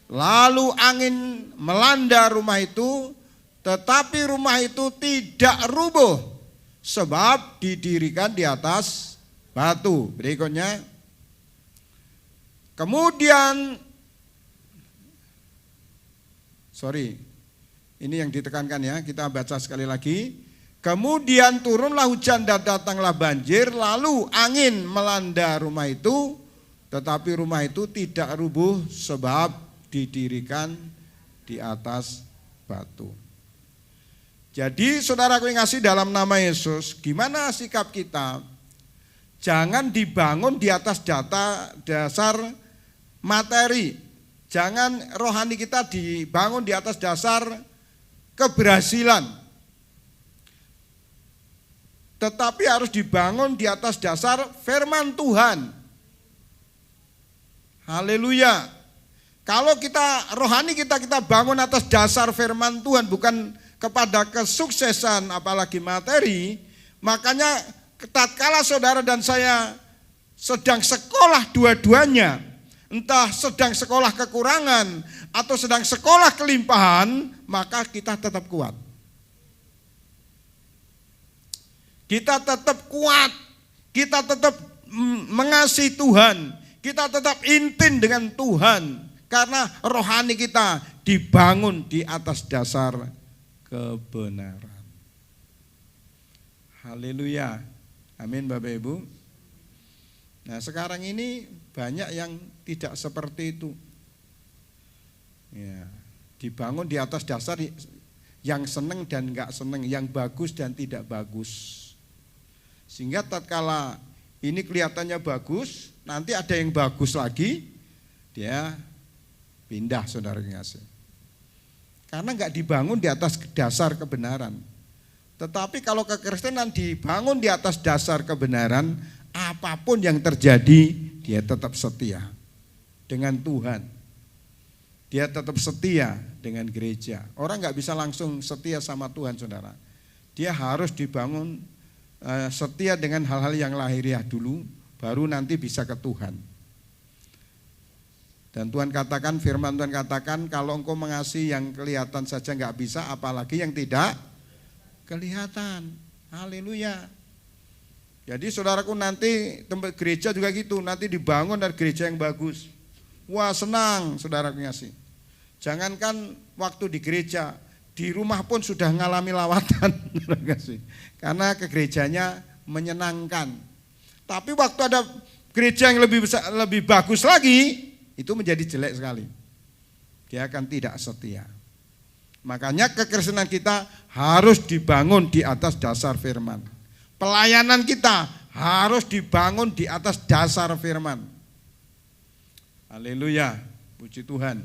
Speaker 3: lalu angin melanda rumah itu, tetapi rumah itu tidak rubuh sebab didirikan di atas batu. Berikutnya, kemudian, ini yang ditekankan ya, kita baca sekali lagi. Kemudian turunlah hujan dan datanglah banjir, lalu angin melanda rumah itu, tetapi rumah itu tidak rubuh sebab didirikan di atas batu. Jadi saudaraku yang kasih dalam nama Yesus, gimana sikap kita? Jangan dibangun di atas dasar materi. Jangan rohani kita dibangun di atas dasar keberhasilan. Tetapi harus dibangun di atas dasar firman Tuhan. Haleluya. Kalau kita rohani kita bangun atas dasar firman Tuhan, bukan kepada kesuksesan apalagi materi, makanya tatkala saudara dan saya sedang sekolah dua-duanya, entah sedang sekolah kekurangan atau sedang sekolah kelimpahan, maka kita tetap kuat. Kita tetap kuat, kita tetap mengasihi Tuhan, kita tetap intim dengan Tuhan, karena rohani kita dibangun di atas dasar kebenaran. Haleluya. Amin Bapak Ibu. Nah sekarang ini banyak yang tidak seperti itu. Ya, dibangun di atas dasar yang seneng dan enggak seneng, yang bagus dan tidak bagus. Sehingga tatkala ini kelihatannya bagus, nanti ada yang bagus lagi, dia pindah saudara kasih. Karena enggak dibangun di atas dasar kebenaran. Tetapi kalau kekristenan dibangun di atas dasar kebenaran, apapun yang terjadi, dia tetap setia dengan Tuhan. Dia tetap setia dengan gereja. Orang enggak bisa langsung setia sama Tuhan saudara. Dia harus dibangun setia dengan hal-hal yang lahiriah dulu, baru nanti bisa ke Tuhan. Dan Tuhan katakan, firman Tuhan katakan, kalau engkau mengasihi yang kelihatan saja enggak bisa, apalagi yang tidak kelihatan. Haleluya. Jadi saudaraku nanti tempat gereja juga gitu, nanti dibangun dari gereja yang bagus. Wah senang saudaraku ngasih. Jangankan waktu di gereja, di rumah pun sudah ngalami lawatan. Karena ke gerejanya menyenangkan. Tapi waktu ada gereja yang lebih besar, lebih bagus lagi, itu menjadi jelek sekali. Dia akan tidak setia. Makanya kekristenan kita harus dibangun di atas dasar firman. Pelayanan kita harus dibangun di atas dasar firman. Haleluya, puji Tuhan.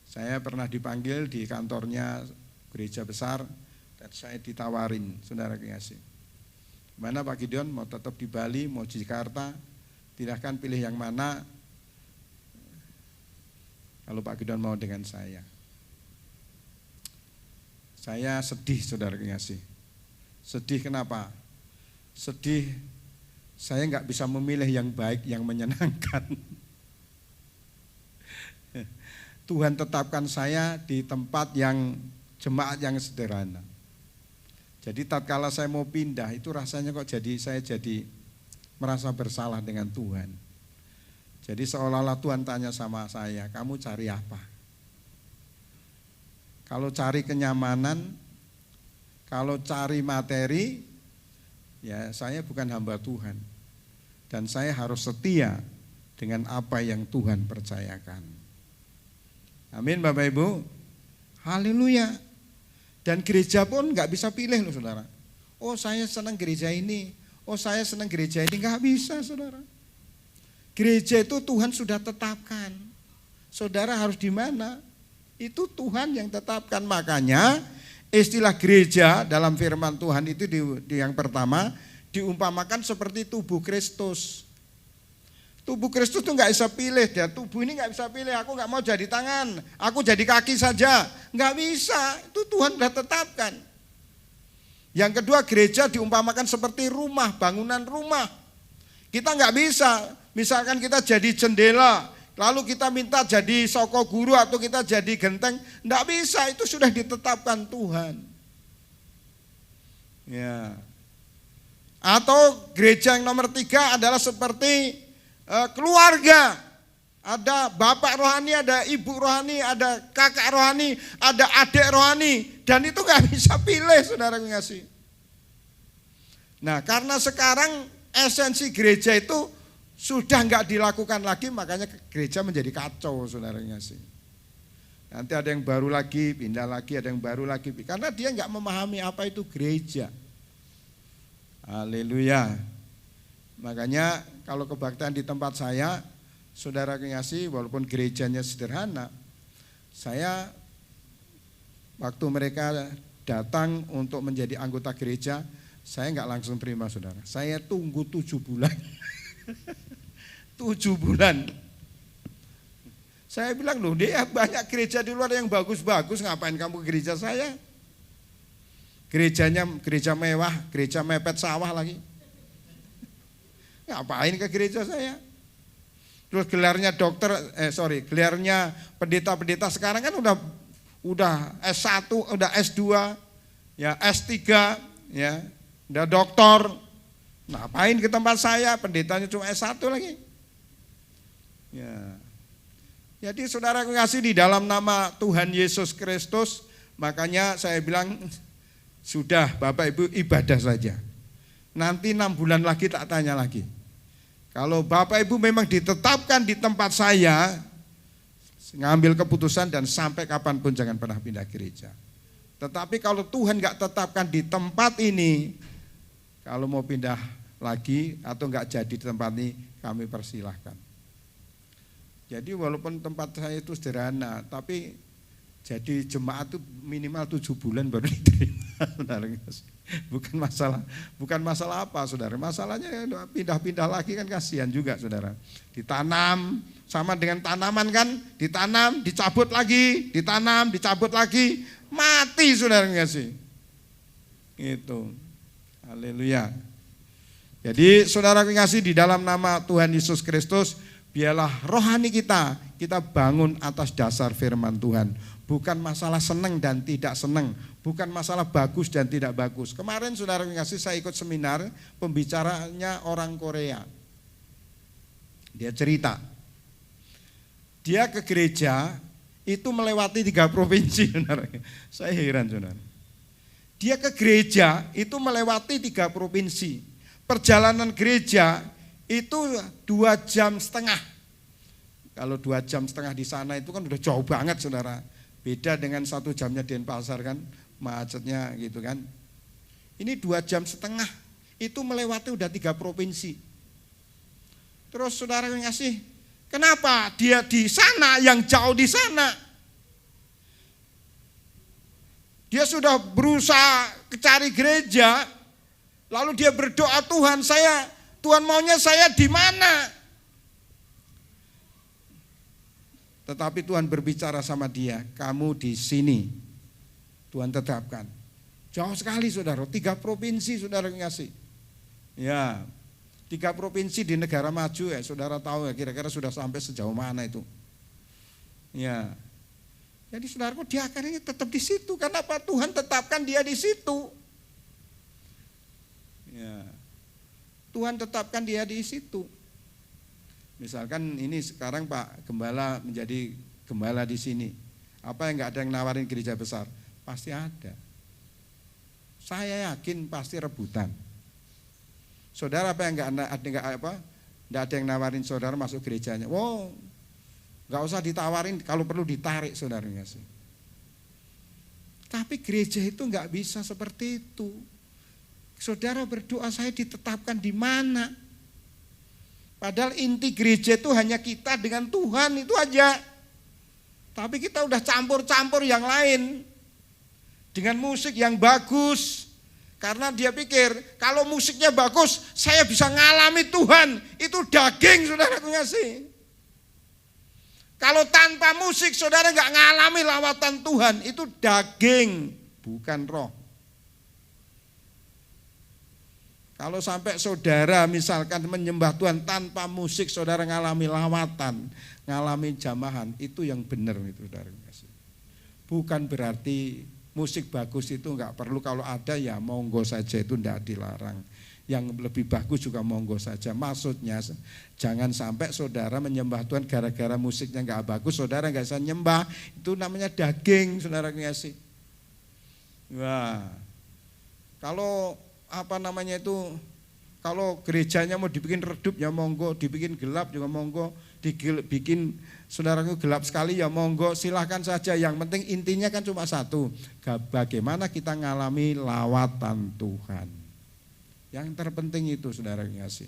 Speaker 3: Saya pernah dipanggil di kantornya gereja besar dan saya ditawarin, saudara kasih. Gimana Pak Gideon, mau tetap di Bali, mau di Jakarta, silahkan pilih yang mana. Kalau Pak Gideon mau dengan saya. Saya sedih saudara kasih. Sedih kenapa? Sedih saya enggak bisa memilih yang baik, yang menyenangkan. Tuhan tetapkan saya di tempat yang jemaat yang sederhana. Jadi tatkala saya mau pindah itu rasanya kok saya jadi merasa bersalah dengan Tuhan. Jadi seolah-olah Tuhan tanya sama saya, kamu cari apa? Kalau cari kenyamanan, kalau cari materi, ya saya bukan hamba Tuhan. Dan saya harus setia dengan apa yang Tuhan percayakan. Amin Bapak Ibu. Haleluya. Dan gereja pun gak bisa pilih loh saudara. Oh saya senang gereja ini, oh saya senang gereja ini, gak bisa saudara. Gereja itu Tuhan sudah tetapkan. Saudara harus di mana? Itu Tuhan yang tetapkan. Makanya istilah gereja dalam firman Tuhan itu di yang pertama diumpamakan seperti tubuh Kristus. Tubuh Kristus itu nggak bisa pilih, dia tubuh ini nggak bisa pilih. Aku nggak mau jadi tangan, aku jadi kaki saja, nggak bisa. Itu Tuhan sudah tetapkan. Yang kedua gereja diumpamakan seperti rumah, bangunan rumah. Kita nggak bisa, misalkan kita jadi jendela, lalu kita minta jadi soko guru atau kita jadi genteng, nggak bisa. Itu sudah ditetapkan Tuhan. Ya, Atau gereja yang nomor 3 adalah seperti keluarga. Ada bapak rohani, ada ibu rohani, ada kakak rohani, ada adik rohani. Dan itu gak bisa pilih, saudara kasih. Nah, karena sekarang esensi gereja itu sudah gak dilakukan lagi, makanya gereja menjadi kacau, saudara kasih. Nanti ada yang baru lagi, pindah lagi, ada yang baru lagi. Karena dia gak memahami apa itu gereja. Haleluya. Makanya kalau kebaktian di tempat saya, saudara kekasih, walaupun gerejanya sederhana, saya waktu mereka datang untuk menjadi anggota gereja, saya nggak langsung terima, saudara. Saya tunggu 7 bulan. 7 bulan. Saya bilang, loh, dia banyak gereja di luar yang bagus-bagus, ngapain kamu ke gereja saya? Gerejanya gereja mewah, gereja mepet sawah lagi. Ngapain ke gereja saya? Terus gelarnya gelarnya pendeta-pendeta sekarang kan udah S1, udah S2, ya S3, ya, udah doktor. Ngapain ke tempat saya? Pendetanya cuma S1 lagi. Ya. Jadi saudara kasih, di dalam nama Tuhan Yesus Kristus, makanya saya bilang, sudah Bapak Ibu ibadah saja. Nanti 6 bulan lagi tak tanya lagi. Kalau Bapak Ibu memang ditetapkan di tempat saya, ngambil keputusan dan sampai kapanpun jangan pernah pindah gereja. Tetapi kalau Tuhan gak tetapkan di tempat ini, kalau mau pindah lagi atau gak jadi di tempat ini, kami persilahkan. Jadi walaupun tempat saya itu sederhana, tapi jadi jemaat itu minimal 7 bulan baru diterima, saudara. Bukan masalah apa, saudara. Masalahnya pindah-pindah lagi kan kasihan juga, saudara. Ditanam sama dengan tanaman kan, ditanam, dicabut lagi, ditanam, dicabut lagi, mati, saudara kasih. Itu. Haleluya. Jadi saudara kasih, di dalam nama Tuhan Yesus Kristus, biarlah rohani kita bangun atas dasar firman Tuhan. Bukan masalah senang dan tidak senang, bukan masalah bagus dan tidak bagus. Kemarin saudara kasih, saya ikut seminar, pembicaranya orang Korea. Dia cerita, dia ke gereja itu melewati 3 provinsi, saudara. Saya heran, saudara. Dia ke gereja itu melewati 3 provinsi. Perjalanan gereja itu 2,5 jam. Kalau 2,5 jam di sana itu kan udah jauh banget, saudara. Beda dengan 1 jamnya Denpasar kan, macetnya gitu kan. Ini 2,5 jam, itu melewati udah 3 provinsi. Terus saudara ngasih, kenapa dia di sana, yang jauh di sana? Dia sudah berusaha cari gereja, lalu dia berdoa, Tuhan maunya saya di mana? Tetapi Tuhan berbicara sama dia, kamu di sini. Tuhan tetapkan. Jauh sekali, saudara, 3 provinsi, saudara ngasih. Ya, 3 provinsi di negara maju ya, saudara tahu ya, kira-kira sudah sampai sejauh mana itu. Ya. Jadi saudaraku, dia akhirnya tetap di situ. Kenapa? Tuhan tetapkan dia di situ. Ya. Tuhan tetapkan dia di situ. Misalkan ini sekarang Pak Gembala menjadi gembala di sini. Apa yang nggak ada yang nawarin gereja besar? Pasti ada. Saya yakin pasti rebutan. Saudara apa yang nggak ada yang nawarin saudara masuk gerejanya? Wow, nggak usah ditawarin, kalau perlu ditarik, saudaranya sih. Tapi gereja itu nggak bisa seperti itu. Saudara berdoa, saya ditetapkan di mana? Padahal inti gereja itu hanya kita dengan Tuhan, itu aja. Tapi kita udah campur-campur yang lain. Dengan musik yang bagus. Karena dia pikir, kalau musiknya bagus, saya bisa ngalami Tuhan. Itu daging, saudara ngasih. Kalau tanpa musik, saudara gak ngalami lawatan Tuhan. Itu daging, bukan roh. Kalau sampai saudara misalkan menyembah Tuhan tanpa musik, saudara ngalami lawatan, ngalami jamahan, itu yang benar itu, saudara. Bukan berarti musik bagus itu enggak perlu, kalau ada ya monggo saja, itu enggak dilarang. yang lebih bagus juga monggo saja. Maksudnya jangan sampai saudara menyembah Tuhan gara-gara musiknya nggak bagus, saudara nggak bisa nyembah. Itu namanya daging, saudara ngasih. Wah, kalau kalau gerejanya mau dibikin redup ya monggo, dibikin gelap juga monggo, dibikin saudaraku gelap sekali ya monggo, silahkan saja. Yang penting intinya kan cuma satu, bagaimana kita ngalami lawatan Tuhan. Yang terpenting itu saudara ngasih.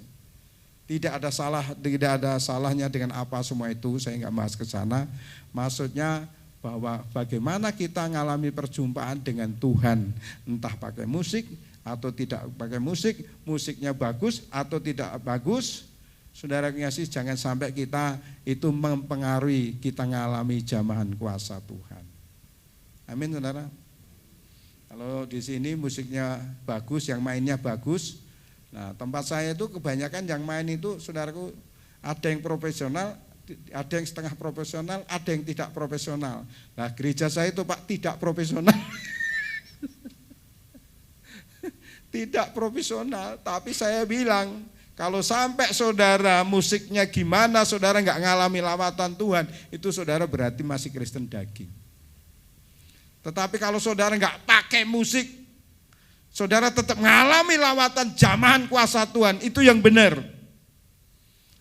Speaker 3: Tidak ada salahnya dengan apa semua itu, saya nggak bahas ke sana. Maksudnya bahwa bagaimana kita ngalami perjumpaan dengan Tuhan, entah pakai musik atau tidak pakai musik, musiknya bagus atau tidak bagus, saudara ngasih, jangan sampai kita itu mempengaruhi kita ngalami jamahan kuasa Tuhan. Amin saudara. Kalau di sini musiknya bagus, yang mainnya bagus. Nah, tempat saya itu kebanyakan yang main itu saudaraku ada yang profesional, ada yang setengah profesional, ada yang tidak profesional. Nah, gereja saya itu Pak tidak profesional. Tidak profesional, tapi saya bilang kalau sampai saudara musiknya gimana, saudara nggak ngalami lawatan Tuhan, itu saudara berarti masih Kristen daging. Tetapi kalau saudara nggak pakai musik, saudara tetap mengalami lawatan jamahan kuasa Tuhan, itu yang benar.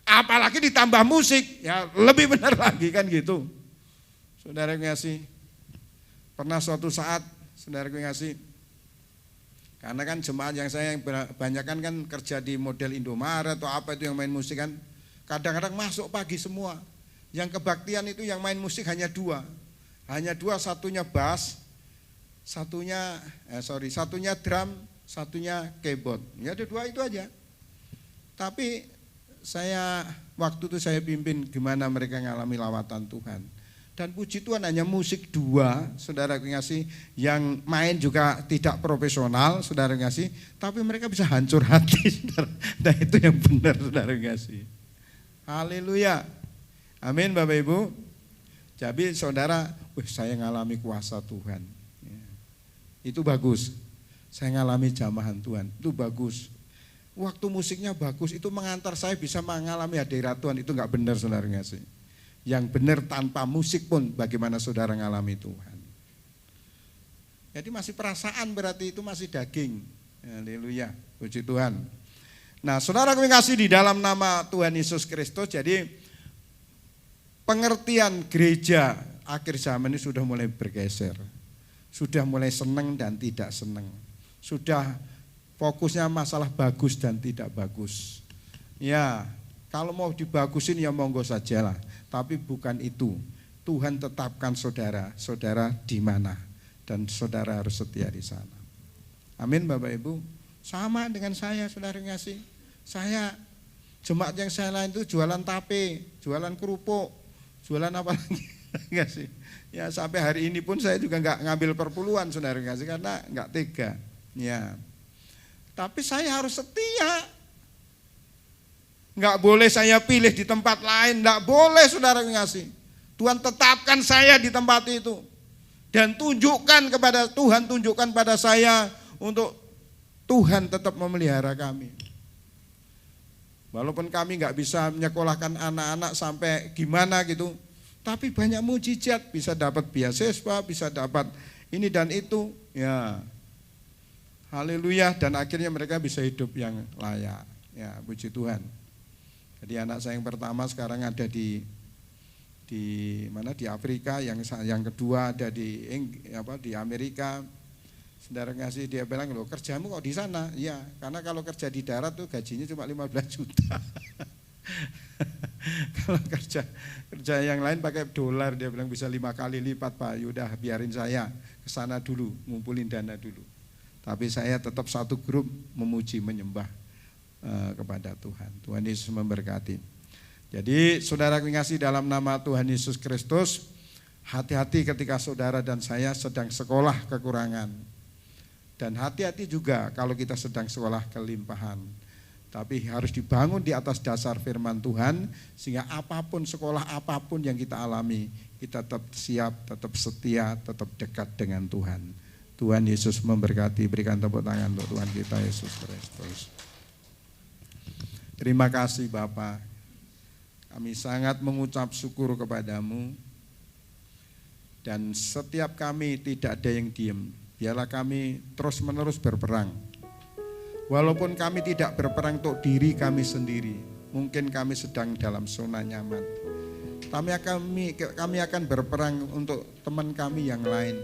Speaker 3: Apalagi ditambah musik, ya lebih benar lagi kan gitu. Saudara ngasih, pernah suatu saat saudara ngasih, karena kan jemaat yang saya yang kebanyakan kan kerja di model Indomaret atau apa itu yang main musik kan, kadang-kadang masuk pagi semua. Yang kebaktian itu yang main musik hanya dua, satunya bass, satunya drum, satunya keyboard. Ya ada dua itu aja. Tapi waktu itu saya pimpin gimana mereka ngalami lawatan Tuhan. Dan puji Tuhan hanya musik dua, saudara ngasih, yang main juga tidak profesional, saudara ngasih, tapi mereka bisa hancur hati, saudara. Nah itu yang benar, saudara ngasih. Haleluya. Amin Bapak Ibu. Jadi saudara, saya ngalami kuasa Tuhan. Itu bagus. Saya ngalami jamahan Tuhan, itu bagus. Waktu musiknya bagus, itu mengantar saya bisa mengalami hadirat Tuhan, itu enggak benar saudara ngasih. Yang benar tanpa musik pun bagaimana saudara ngalami Tuhan. Jadi masih perasaan, berarti itu masih daging. Haleluya, puji Tuhan. Nah saudara kami kasih di dalam nama Tuhan Yesus Kristus, jadi pengertian gereja akhir zaman ini sudah mulai bergeser. Sudah mulai senang dan tidak senang. Sudah fokusnya masalah bagus dan tidak bagus. Ya, kalau mau dibagusin ya monggo sajalah. Tapi bukan itu. Tuhan tetapkan saudara di mana, dan saudara harus setia di sana. Amin Bapak Ibu. Sama dengan saya, saudara ngasih. Saya jemaat yang saya lain itu jualan tape, jualan kerupuk, jualan apa lagi ngasih. Ya sampai hari ini pun saya juga nggak ngambil perpuluhan, saudara ngasih, karena nggak tega. Ya. Tapi saya harus setia. Nggak boleh saya pilih di tempat lain, nggak boleh saudara ngasih. Tuhan tetapkan saya di tempat itu. Dan tunjukkan pada saya untuk Tuhan tetap memelihara kami. Walaupun kami nggak bisa menyekolahkan anak-anak sampai gimana gitu, tapi banyak mujizat, bisa dapat beasiswa, bisa dapat ini dan itu. Ya, haleluya, dan akhirnya mereka bisa hidup yang layak. Ya, puji Tuhan. Jadi anak saya yang pertama sekarang ada di mana, di Afrika, yang kedua ada di Amerika. Saudara ngasih, dia bilang, loh kerjamu kok di sana? Iya, karena kalau kerja di darat tuh gajinya cuma 15 juta. Kalau kerja yang lain pakai dolar, dia bilang bisa 5 kali lipat Pak. Yaudah biarin saya ke sana dulu, ngumpulin dana dulu. Tapi saya tetap satu grup memuji menyembah kepada Tuhan. Tuhan Yesus memberkati. Jadi saudara ngasih dalam nama Tuhan Yesus Kristus, hati-hati ketika saudara dan saya sedang sekolah kekurangan. Dan hati-hati juga kalau kita sedang sekolah kelimpahan. Tapi harus dibangun di atas dasar firman Tuhan, sehingga apapun sekolah apapun yang kita alami, kita tetap siap, tetap setia, tetap dekat dengan Tuhan. Tuhan Yesus memberkati. Berikan tepuk tangan untuk Tuhan kita Yesus Kristus. Terima kasih Bapa. Kami sangat mengucap syukur kepadamu. Dan setiap kami tidak ada yang diam. Biarlah kami terus menerus berperang. Walaupun kami tidak berperang untuk diri kami sendiri. Mungkin kami sedang dalam zona nyaman. Kami akan berperang untuk teman kami yang lain.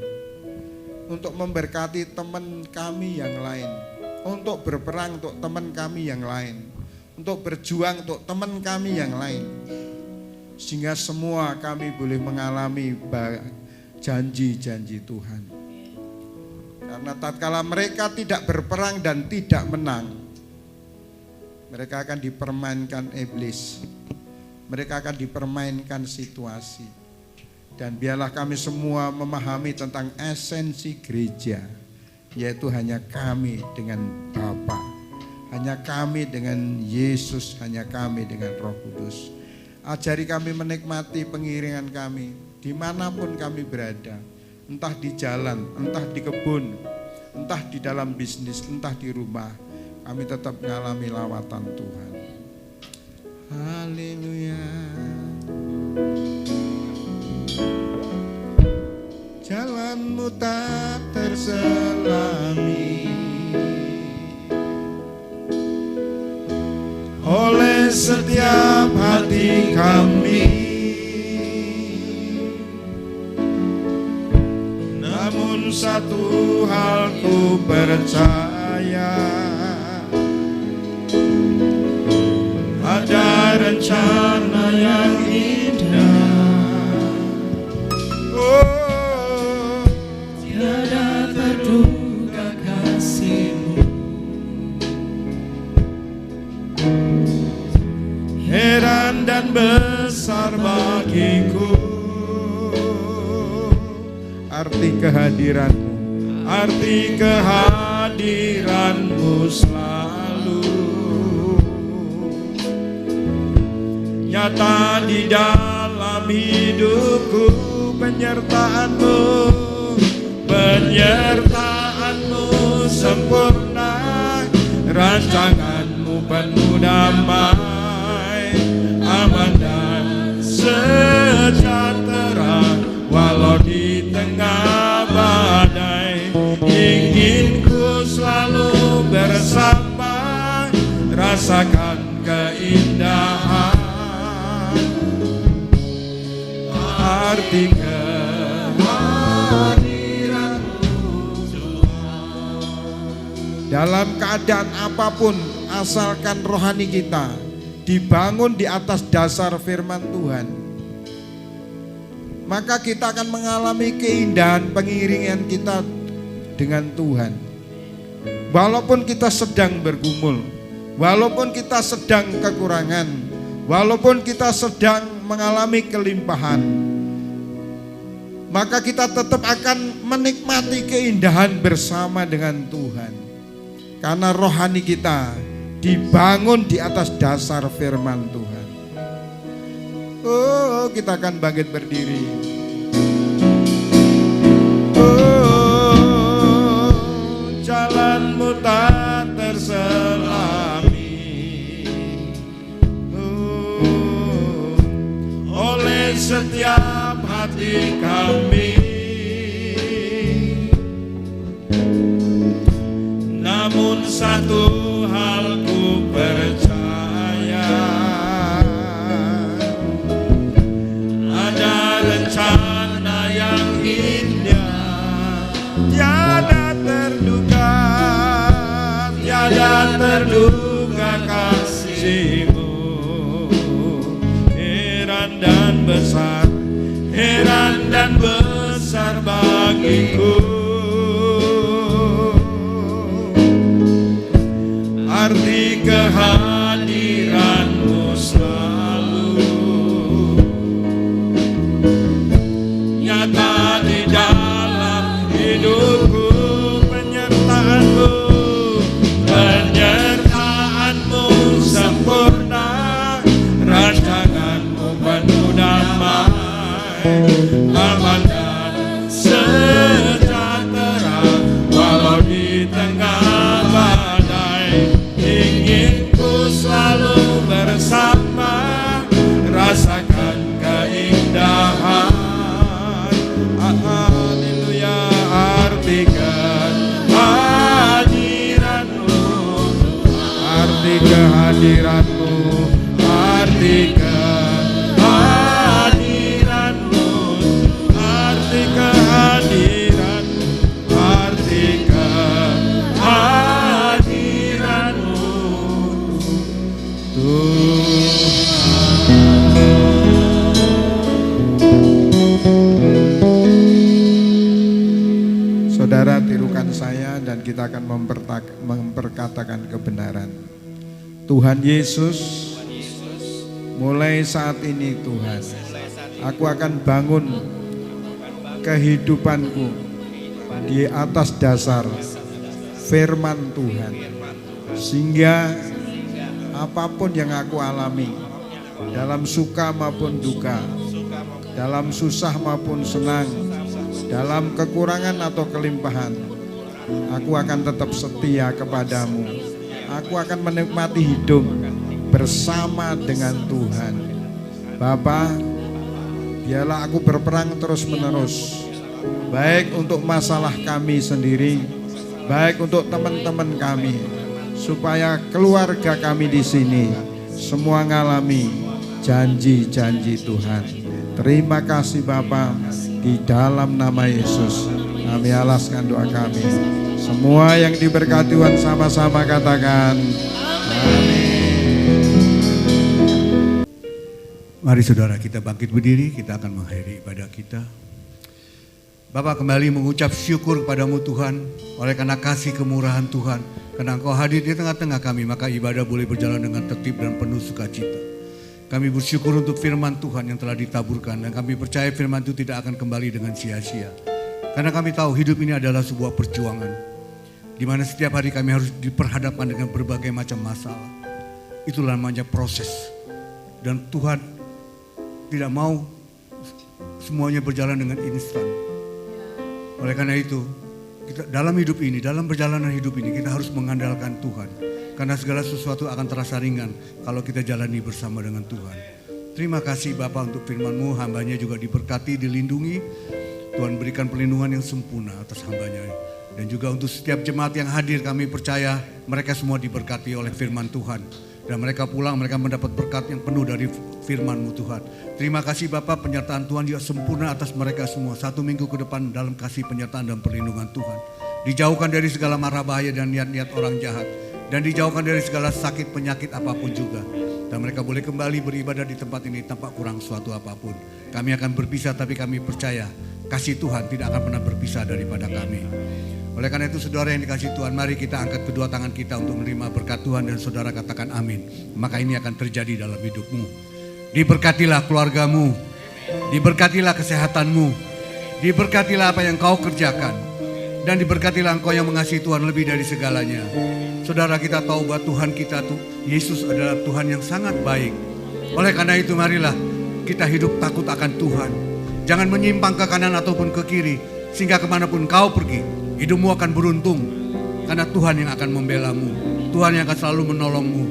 Speaker 3: Untuk memberkati teman kami yang lain. Untuk berperang untuk teman kami yang lain. Untuk berjuang untuk teman kami yang lain. Sehingga semua kami boleh mengalami janji-janji Tuhan. Karena tatkala mereka tidak berperang dan tidak menang, mereka akan dipermainkan iblis. Mereka akan dipermainkan situasi. Dan biarlah kami semua memahami tentang esensi gereja, yaitu hanya kami dengan Bapa, hanya kami dengan Yesus, hanya kami dengan Roh Kudus. Ajari kami menikmati pengiringan kami dimanapun kami berada, entah di jalan, entah di kebun, entah di dalam bisnis, entah di rumah, kami tetap mengalami lawatan Tuhan. Haleluya. Jalanmu tak terselami oleh setiap hati kami. Namun satu hal ku percaya, ada rencana yang indah. Oh, tiada terduga kasih-Mu, heran dan besar bagiku. Arti kehadiran-Mu, arti kehadiran-Mu selalu nyata di dalam hidupku. Penyertaan-Mu, penyertaan-Mu sempurna, rancangan-Mu penuh damai, aman dan sejahtera. Walau di tengah badai, ingin ku selalu bersama, rasakan keindahan arti kehadiran-Mu Tuhan. Dalam keadaan apapun, asalkan rohani kita dibangun di atas dasar firman Tuhan, maka kita akan mengalami keindahan pengiringan kita dengan Tuhan. Walaupun kita sedang bergumul, walaupun kita sedang kekurangan, walaupun kita sedang mengalami kelimpahan, maka kita tetap akan menikmati keindahan bersama dengan Tuhan. Karena rohani kita dibangun di atas dasar firman Tuhan. Oh, kita akan bangkit berdiri. Oh, jalan-Mu tak terselami oleh setiap hati kami. Namun satu hal ku percaya, ada rencana yang indah, tiada terduga, tiada terduga kasih-Mu, heran dan besar, heran dan besar bagiku. Arti kehadiran-Mu selalu nyata di dalam hidupku. Penyertaan-Mu, penyertaan-Mu sempurna, rancangan-Mu penuh damai, aman dan sejahtera. kehadiranmu, arti kehadiranmu, arti kehadiranmu, arti kehadiranmu, Saudara, tirukan saya dan kita akan memperkatakan kebenaran. Tuhan Yesus, mulai saat ini Tuhan, aku akan bangun kehidupanku di atas dasar firman Tuhan, sehingga apapun yang aku alami, dalam suka maupun duka, dalam susah maupun senang, dalam kekurangan atau kelimpahan, aku akan tetap setia kepadamu. Aku akan menikmati hidup bersama dengan Tuhan. Bapa, biarlah aku berperang terus-menerus, baik untuk masalah kami sendiri, baik untuk teman-teman kami, supaya keluarga kami di sini semua mengalami janji-janji Tuhan. Terima kasih Bapa, di dalam nama Yesus kami alaskan doa kami. Semua yang diberkati Tuhan sama-sama katakan amin.
Speaker 4: Mari saudara kita bangkit berdiri, kita akan mengakhiri ibadah kita. Bapak kembali mengucap syukur kepadamu Tuhan, oleh karena kasih kemurahan Tuhan, karena Engkau hadir di tengah-tengah kami, maka ibadah boleh berjalan dengan tertib dan penuh sukacita. Kami bersyukur untuk firman Tuhan yang telah ditaburkan, dan kami percaya firman itu tidak akan kembali dengan sia-sia. Karena kami tahu hidup ini adalah sebuah perjuangan, di mana setiap hari kami harus diperhadapkan dengan berbagai macam masalah. Itulah namanya proses. Dan Tuhan tidak mau semuanya berjalan dengan instan. Oleh karena itu, kita dalam hidup ini, dalam perjalanan hidup ini, kita harus mengandalkan Tuhan. Karena segala sesuatu akan terasa ringan kalau kita jalani bersama dengan Tuhan. Terima kasih Bapak untuk firman-Mu, hambanya juga diberkati, dilindungi. Tuhan berikan perlindungan yang sempurna atas hambanya. Dan juga untuk setiap jemaat yang hadir, kami percaya mereka semua diberkati oleh firman Tuhan. Dan mereka pulang, mereka mendapat berkat yang penuh dari firman-Mu Tuhan. Terima kasih Bapak, penyertaan Tuhan juga sempurna atas mereka semua. 1 minggu ke depan dalam kasih penyertaan dan perlindungan Tuhan. Dijauhkan dari segala mara bahaya dan niat-niat orang jahat. Dan dijauhkan dari segala sakit penyakit apapun juga. Dan mereka boleh kembali beribadah di tempat ini tanpa kurang suatu apapun. Kami akan berpisah tapi kami percaya kasih Tuhan tidak akan pernah berpisah daripada kami. Oleh karena itu saudara yang dikasih Tuhan, mari kita angkat kedua tangan kita untuk menerima berkat Tuhan dan saudara katakan amin. Maka ini akan terjadi dalam hidupmu. Diberkatilah keluargamu, diberkatilah kesehatanmu, diberkatilah apa yang kau kerjakan, dan diberkatilah engkau yang mengasihi Tuhan lebih dari segalanya. Saudara, kita tahu bahwa Tuhan kita tuh, Yesus adalah Tuhan yang sangat baik. Oleh karena itu marilah kita hidup takut akan Tuhan. Jangan menyimpang ke kanan ataupun ke kiri, sehingga kemanapun kau pergi, hidupmu akan beruntung. Karena Tuhan yang akan membelamu, Tuhan yang akan selalu menolongmu.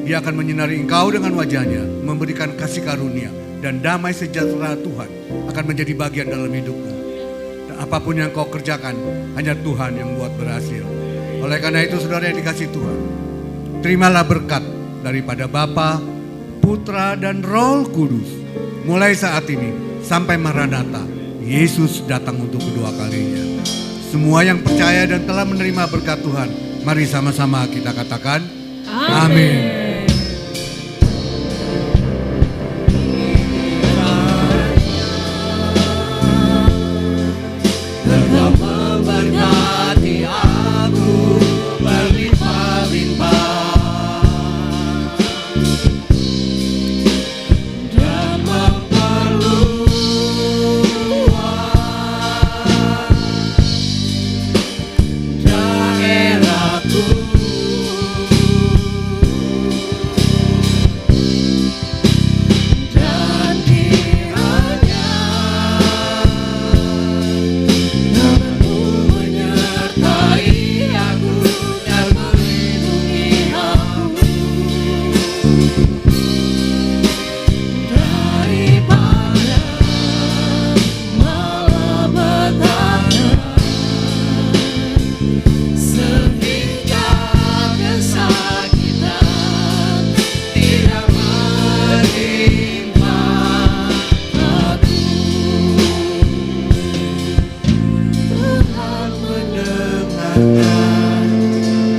Speaker 4: Dia akan menyinari engkau dengan wajahnya, memberikan kasih karunia, dan damai sejahtera Tuhan akan menjadi bagian dalam hidupmu. Dan apapun yang kau kerjakan, hanya Tuhan yang buat berhasil. Oleh karena itu saudara yang dikasih Tuhan, terimalah berkat daripada Bapa, Putra dan Roh Kudus. Mulai saat ini sampai Maranatha, Yesus datang untuk kedua kalinya. Semua yang percaya dan telah menerima berkat Tuhan, mari sama-sama kita katakan amin.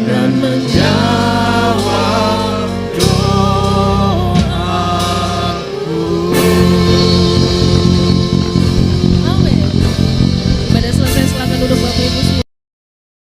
Speaker 1: dan menjaga